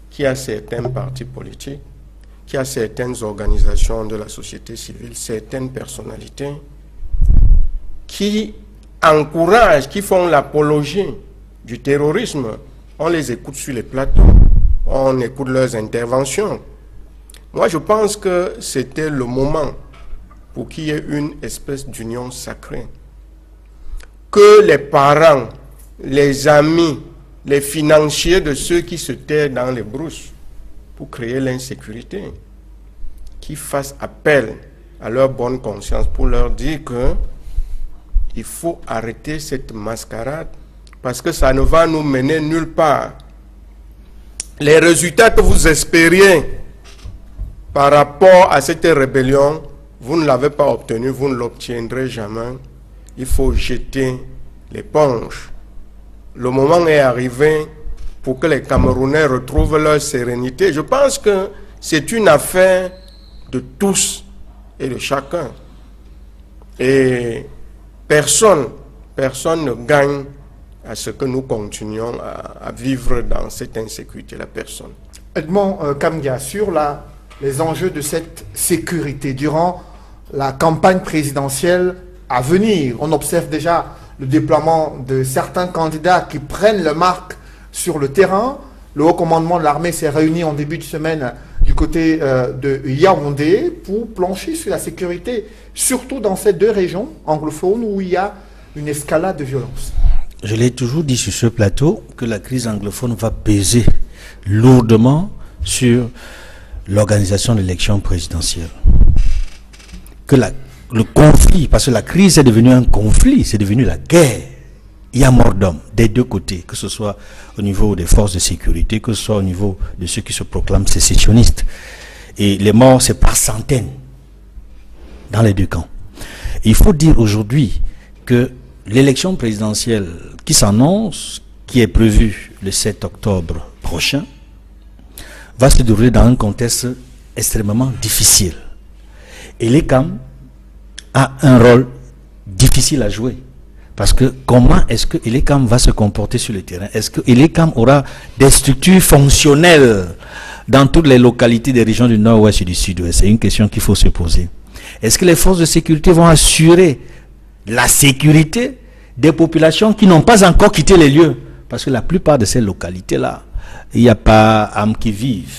qu'il y a certains partis politiques, qu'il y a certaines organisations de la société civile, certaines personnalités qui encouragent, qui font l'apologie du terrorisme. On les écoute sur les plateaux, on écoute leurs interventions. Moi, je pense que c'était le moment pour qu'il y ait une espèce d'union sacrée. Que les parents, les amis, les financiers de ceux qui se terrent dans les brousses pour créer l'insécurité, qui fassent appel à leur bonne conscience pour leur dire que il faut arrêter cette mascarade parce que ça ne va nous mener nulle part. Les résultats que vous espériez par rapport à cette rébellion, vous ne l'avez pas obtenu, vous ne l'obtiendrez jamais. Il faut jeter l'éponge. Le moment est arrivé pour que les Camerounais retrouvent leur sérénité. Je pense que c'est une affaire de tous et de chacun. Et personne ne gagne à ce que nous continuions à vivre dans cette insécurité, la personne. Edmond Kamgia, sur les enjeux de cette sécurité durant la campagne présidentielle à venir, on observe déjà le déploiement de certains candidats qui prennent le marque sur le terrain. Le haut commandement de l'armée s'est réuni en début de semaine du côté de Yaoundé pour plancher sur la sécurité, surtout dans ces deux régions anglophones où il y a une escalade de violence. Je l'ai toujours dit sur ce plateau que la crise anglophone va peser lourdement sur l'organisation de l'élection présidentielle. Que le conflit, parce que la crise est devenue un conflit, c'est devenu la guerre. Il y a mort d'hommes des deux côtés, que ce soit au niveau des forces de sécurité, que ce soit au niveau de ceux qui se proclament sécessionnistes. Et les morts, c'est par centaines dans les deux camps. Et il faut dire aujourd'hui que l'élection présidentielle qui s'annonce, qui est prévue le 7 octobre prochain, va se dérouler dans un contexte extrêmement difficile. Et l'ECAM a un rôle difficile à jouer. Parce que comment est-ce que l'ECAM va se comporter sur le terrain? Est-ce que l'ECAM aura des structures fonctionnelles dans toutes les localités des régions du nord-ouest et du sud-ouest? C'est une question qu'il faut se poser. Est-ce que les forces de sécurité vont assurer la sécurité des populations qui n'ont pas encore quitté les lieux? Parce que la plupart de ces localités-là, il n'y a pas âme qui vive.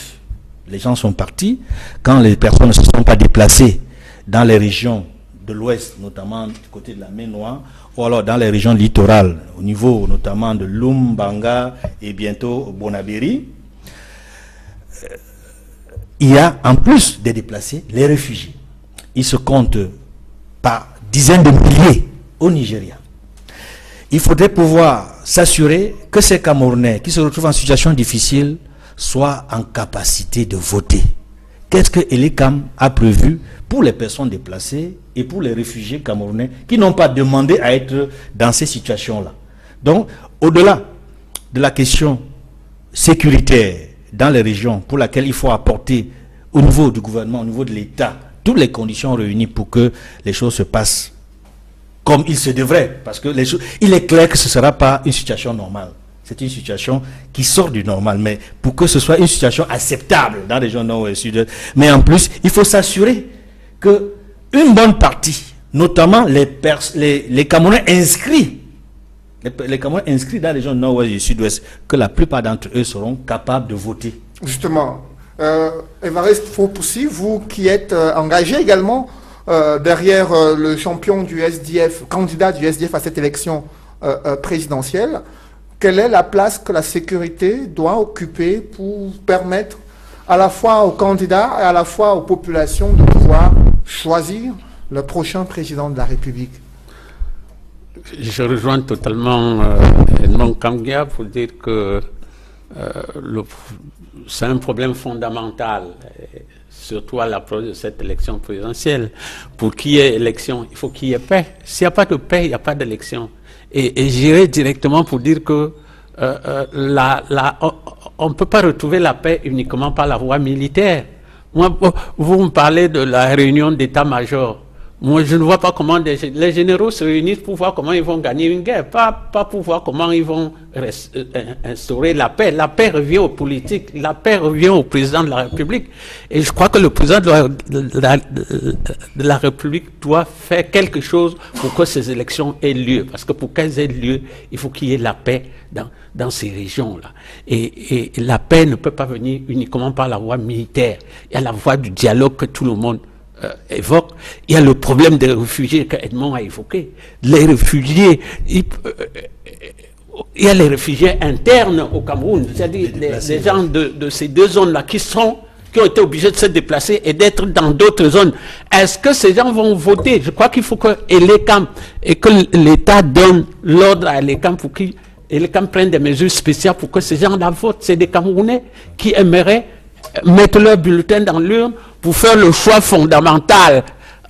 Les gens sont partis. Quand les personnes ne se sont pas déplacées dans les régions de l'ouest, notamment du côté de la mer Noire, ou alors dans les régions littorales, au niveau notamment de Loum, Banga et bientôt Bonabéry, il y a en plus des déplacés, les réfugiés. Ils se comptent par dizaines de milliers au Nigeria. Il faudrait pouvoir s'assurer que ces Camerounais qui se retrouvent en situation difficile soient en capacité de voter. Qu'est-ce que l'ECAM a prévu pour les personnes déplacées et pour les réfugiés camerounais qui n'ont pas demandé à être dans ces situations-là? Donc, au-delà de la question sécuritaire dans les régions pour laquelle il faut apporter au niveau du gouvernement, au niveau de l'État, toutes les conditions réunies pour que les choses se passent comme il se devrait, parce que il est clair que ce ne sera pas une situation normale. C'est une situation qui sort du normal, mais pour que ce soit une situation acceptable dans les régions nord et sud. Mais en plus, il faut s'assurer que une bonne partie, notamment les Camerounais inscrits, les Camerounais inscrits dans les régions nord-ouest et sud-ouest, que la plupart d'entre eux seront capables de voter. Justement, Évariste Faupoussi, vous qui êtes engagé également derrière le champion du SDF, candidat du SDF à cette élection présidentielle, quelle est la place que la sécurité doit occuper pour permettre à la fois aux candidats et à la fois aux populations de pouvoir choisir le prochain président de la République? Je rejoins totalement Edmond Kamgia pour dire que c'est un problème fondamental, surtout à l'approche de cette élection présidentielle. Pour qu'il y ait élection, il faut qu'il y ait paix. S'il n'y a pas de paix, il n'y a pas d'élection. Et j'irai directement pour dire que on ne peut pas retrouver la paix uniquement par la voie militaire. Moi, vous me parlez de la réunion d'état-major. Moi, je ne vois pas comment les généraux se réunissent pour voir comment ils vont gagner une guerre, pas pour voir comment ils vont instaurer la paix. La paix revient aux politiques, la paix revient au président de la République. Et je crois que le président de la République doit faire quelque chose pour que ces élections aient lieu. Parce que pour qu'elles aient lieu, il faut qu'il y ait la paix dans ces régions-là. Et la paix ne peut pas venir uniquement par la voie militaire. Il y a la voie du dialogue que tout le monde évoque. Il y a le problème des réfugiés que Edmond a évoqué. Les réfugiés, il y a les réfugiés internes au Cameroun, c'est-à-dire les gens de ces deux zones-là qui ont été obligés de se déplacer et d'être dans d'autres zones. Est-ce que ces gens vont voter? Je crois qu'il faut que l'État donne l'ordre à l'ECAM pour qu'ELECAM prenne des mesures spéciales pour que ces gens-là votent. C'est des Camerounais qui aimeraient mettre leur bulletin dans l'urne pour faire le choix fondamental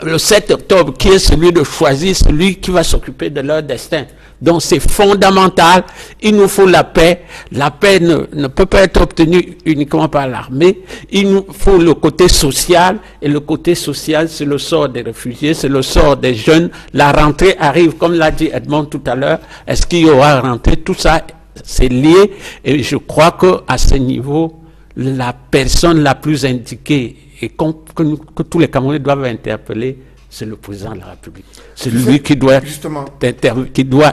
le 7 octobre, qui est celui de choisir celui qui va s'occuper de leur destin. Donc c'est fondamental, il nous faut la paix. La paix ne peut pas être obtenue uniquement par l'armée, il nous faut le côté social, et le côté social c'est le sort des réfugiés, c'est le sort des jeunes. La rentrée arrive, comme l'a dit Edmond tout à l'heure, est-ce qu'il y aura rentrée? Tout ça c'est lié, et je crois qu'à ce niveau, la personne la plus indiquée et que tous les Camerounais doivent interpeller, c'est le président de la République. C'est lui qui doit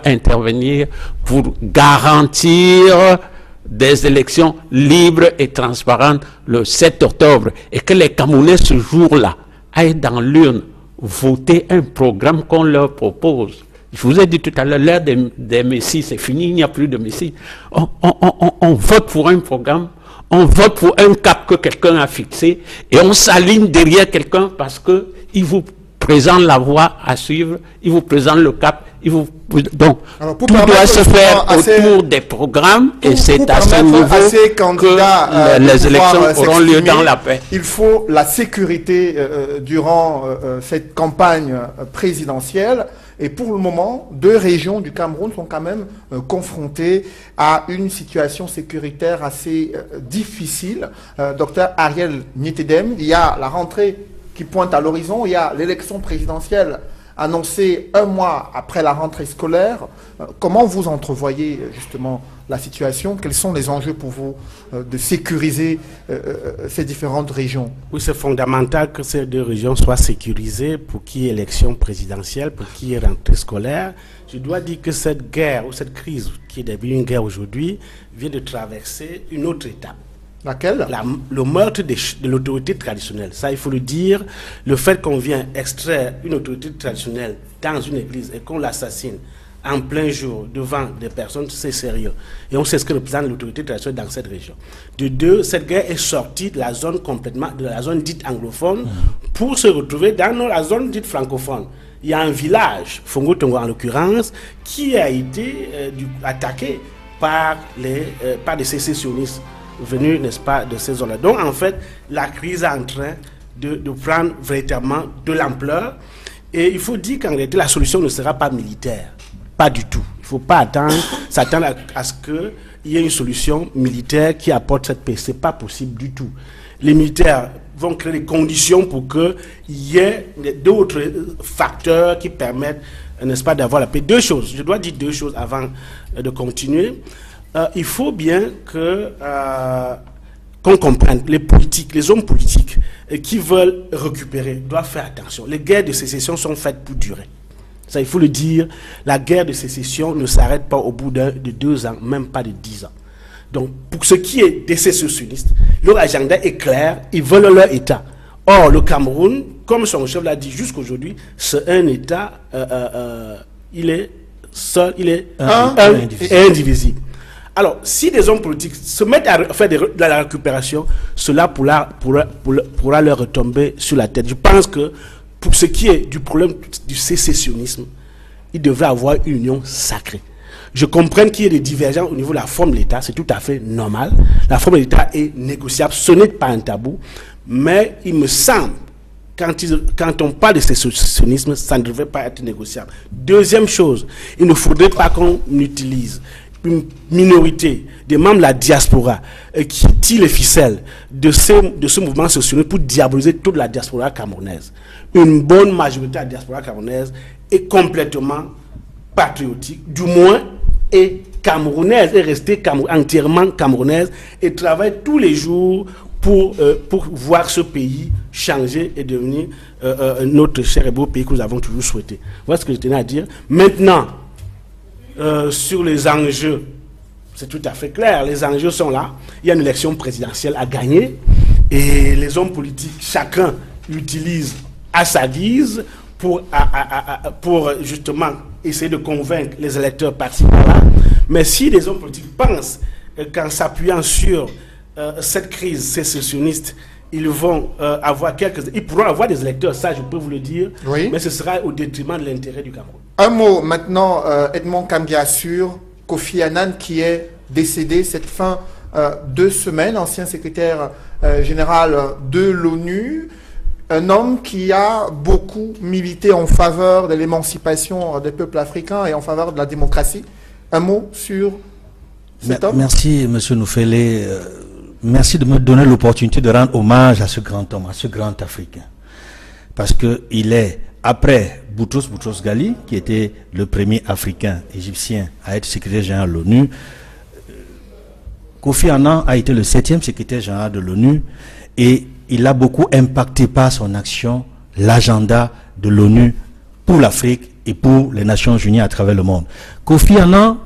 intervenir pour garantir des élections libres et transparentes le 7 octobre. Et que les Camerounais, ce jour-là, aillent dans l'urne voter un programme qu'on leur propose. Je vous ai dit tout à l'heure, l'ère des messies, c'est fini, il n'y a plus de messies. On vote pour un programme, on vote pour un cap que quelqu'un a fixé, et on s'aligne derrière quelqu'un parce qu'il vous présente la voie à suivre, il vous présente le cap, donc tout doit se faire autour des programmes, et c'est à ce niveau que les élections auront lieu dans la paix. Il faut la sécurité durant cette campagne présidentielle. Et pour le moment, 2 régions du Cameroun sont quand même confrontées à une situation sécuritaire assez difficile. Docteur Ariel Nietedem, il y a la rentrée qui pointe à l'horizon, il y a l'élection présidentielle annoncée 1 mois après la rentrée scolaire. Comment vous entrevoyez justement la situation? Quels sont les enjeux pour vous de sécuriser ces différentes régions? Oui, c'est fondamental que ces 2 régions soient sécurisées pour qu'il y ait élection présidentielle, pour qu'il y ait rentrée scolaire. Je dois dire que cette guerre ou cette crise qui est devenue une guerre aujourd'hui vient de traverser une autre étape. Laquelle? Le meurtre de l'autorité traditionnelle. Ça, il faut le dire. Le fait qu'on vient extraire une autorité traditionnelle dans une église et qu'on l'assassine en plein jour devant des personnes, c'est sérieux. Et on sait ce que représente l'autorité traditionnelle dans cette région. De 2, cette guerre est sortie de la zone de la zone dite anglophone pour se retrouver dans la zone dite francophone. Il y a un village, Fongo Tongo en l'occurrence, qui a été attaqué par des sécessionnistes venus, n'est-ce pas, de ces zones-là. Donc, en fait, la crise est en train de prendre véritablement de l'ampleur. Et il faut dire qu'en réalité, la solution ne sera pas militaire. Pas du tout. Il ne faut pas s'attendre à ce qu'il y ait une solution militaire qui apporte cette paix. Ce n'est pas possible du tout. Les militaires vont créer des conditions pour qu'il y ait d'autres facteurs qui permettent, n'est-ce pas, d'avoir la paix. 2 choses. Je dois dire 2 choses avant de continuer. Il faut bien qu'on comprenne, les hommes politiques qui veulent récupérer doivent faire attention. Les guerres de sécession sont faites pour durer. Ça, il faut le dire, la guerre de sécession ne s'arrête pas au bout de 2 ans, même pas de 10 ans. Donc, pour ce qui est des sécessionnistes, leur agenda est clair, ils veulent leur État. Or, le Cameroun, comme son chef l'a dit jusqu'aujourd'hui, c'est un État, il est seul, il est indivisible. Alors, si des hommes politiques se mettent à faire de la récupération, cela pourra leur retomber sur la tête. Je pense que pour ce qui est du problème du sécessionnisme, il devrait avoir une union sacrée. Je comprends qu'il y ait des divergences au niveau de la forme de l'État, c'est tout à fait normal. La forme de l'État est négociable, ce n'est pas un tabou, mais il me semble, quand on parle de sécessionnisme, ça ne devrait pas être négociable. Deuxième chose, il ne faudrait pas qu'on utilise une minorité des membres de la diaspora qui tire les ficelles de ce mouvement socialiste pour diaboliser toute la diaspora camerounaise. Une bonne majorité de la diaspora camerounaise est complètement patriotique, du moins est camerounaise, est restée entièrement camerounaise et travaille tous les jours pour voir ce pays changer et devenir notre cher et beau pays que nous avons toujours souhaité. Voilà ce que je tenais à dire. Maintenant, sur les enjeux, c'est tout à fait clair, les enjeux sont là. Il y a une élection présidentielle à gagner et les hommes politiques, chacun l'utilise à sa guise pour justement essayer de convaincre les électeurs par-ci par-là. Mais si les hommes politiques pensent qu'en s'appuyant sur cette crise sécessionniste, ils pourront avoir des électeurs, ça je peux vous le dire, oui. Mais ce sera au détriment de l'intérêt du Cameroun. Un mot maintenant, Edmond Kambia, sur Kofi Annan qui est décédé cette fin de semaine, ancien secrétaire général de l'ONU, un homme qui a beaucoup milité en faveur de l'émancipation des peuples africains et en faveur de la démocratie. Un mot sur cet homme? Merci, M. Noufélé. Merci de me donner l'opportunité de rendre hommage à ce grand homme, à ce grand Africain. Parce qu'il est, après Boutros Ghali, qui était le premier Africain égyptien à être secrétaire général de l'ONU, Kofi Annan a été le 7e secrétaire général de l'ONU et il a beaucoup impacté par son action l'agenda de l'ONU pour l'Afrique et pour les Nations Unies à travers le monde. Kofi Annan,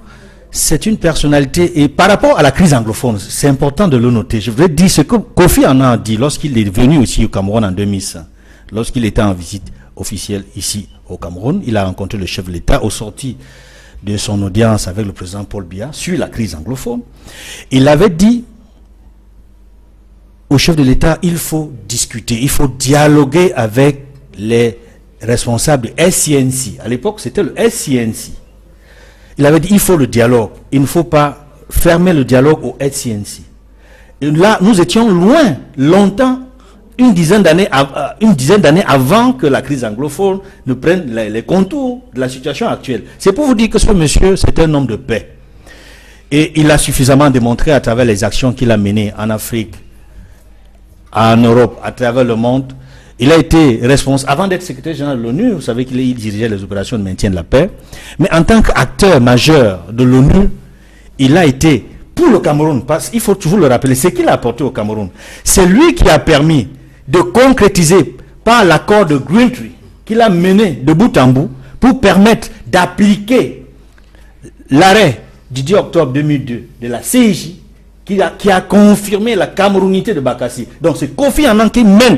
c'est une personnalité, et par rapport à la crise anglophone, c'est important de le noter. Je voudrais dire ce que Kofi Annan a dit lorsqu'il est venu aussi au Cameroun en 2005, lorsqu'il était en visite officielle ici au Cameroun. Il a rencontré le chef de l'État au sorti de son audience avec le président Paul Biya sur la crise anglophone. Il avait dit au chef de l'État, il faut discuter, il faut dialoguer avec les responsables du SCNC. À l'époque, c'était le SCNC. Il avait dit, il faut le dialogue. Il ne faut pas fermer le dialogue au SCNC. Et là, nous étions loin, longtemps, une dizaine d'années avant que la crise anglophone ne prenne les contours de la situation actuelle. C'est pour vous dire que ce monsieur, c'est un homme de paix. Et il a suffisamment démontré à travers les actions qu'il a menées en Afrique, en Europe, à travers le monde. Il a été responsable, avant d'être secrétaire général de l'ONU, vous savez qu'il dirigeait les opérations de maintien de la paix, mais en tant qu'acteur majeur de l'ONU, il a été, pour le Cameroun, parce qu'il faut toujours le rappeler, ce qu'il a apporté au Cameroun, c'est lui qui a permis de concrétiser par l'accord de Greentree, qu'il a mené de bout en bout, pour permettre d'appliquer l'arrêt du 10 octobre 2002 de la CIJ, qui a confirmé la camerounité de Bakassi. Donc c'est Kofi Annan qui mène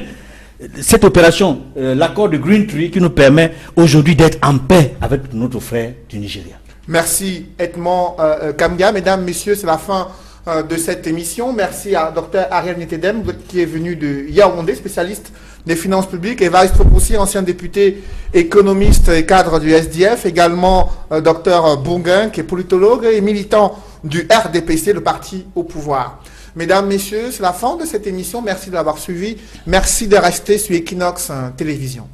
cette opération, l'accord de Greentree, qui nous permet aujourd'hui d'être en paix avec notre frère du Nigeria. Merci Edmond Kambia. Mesdames, messieurs, c'est la fin de cette émission. Merci à Dr Ariel Netedem, qui est venu de Yaoundé, spécialiste des finances publiques, et Evariste Poussi, ancien député, économiste et cadre du SDF, également Dr Bourguin, qui est politologue et militant du RDPC, le parti au pouvoir. Mesdames, messieurs, c'est la fin de cette émission. Merci de l'avoir suivi. Merci de rester sur Equinox Télévision.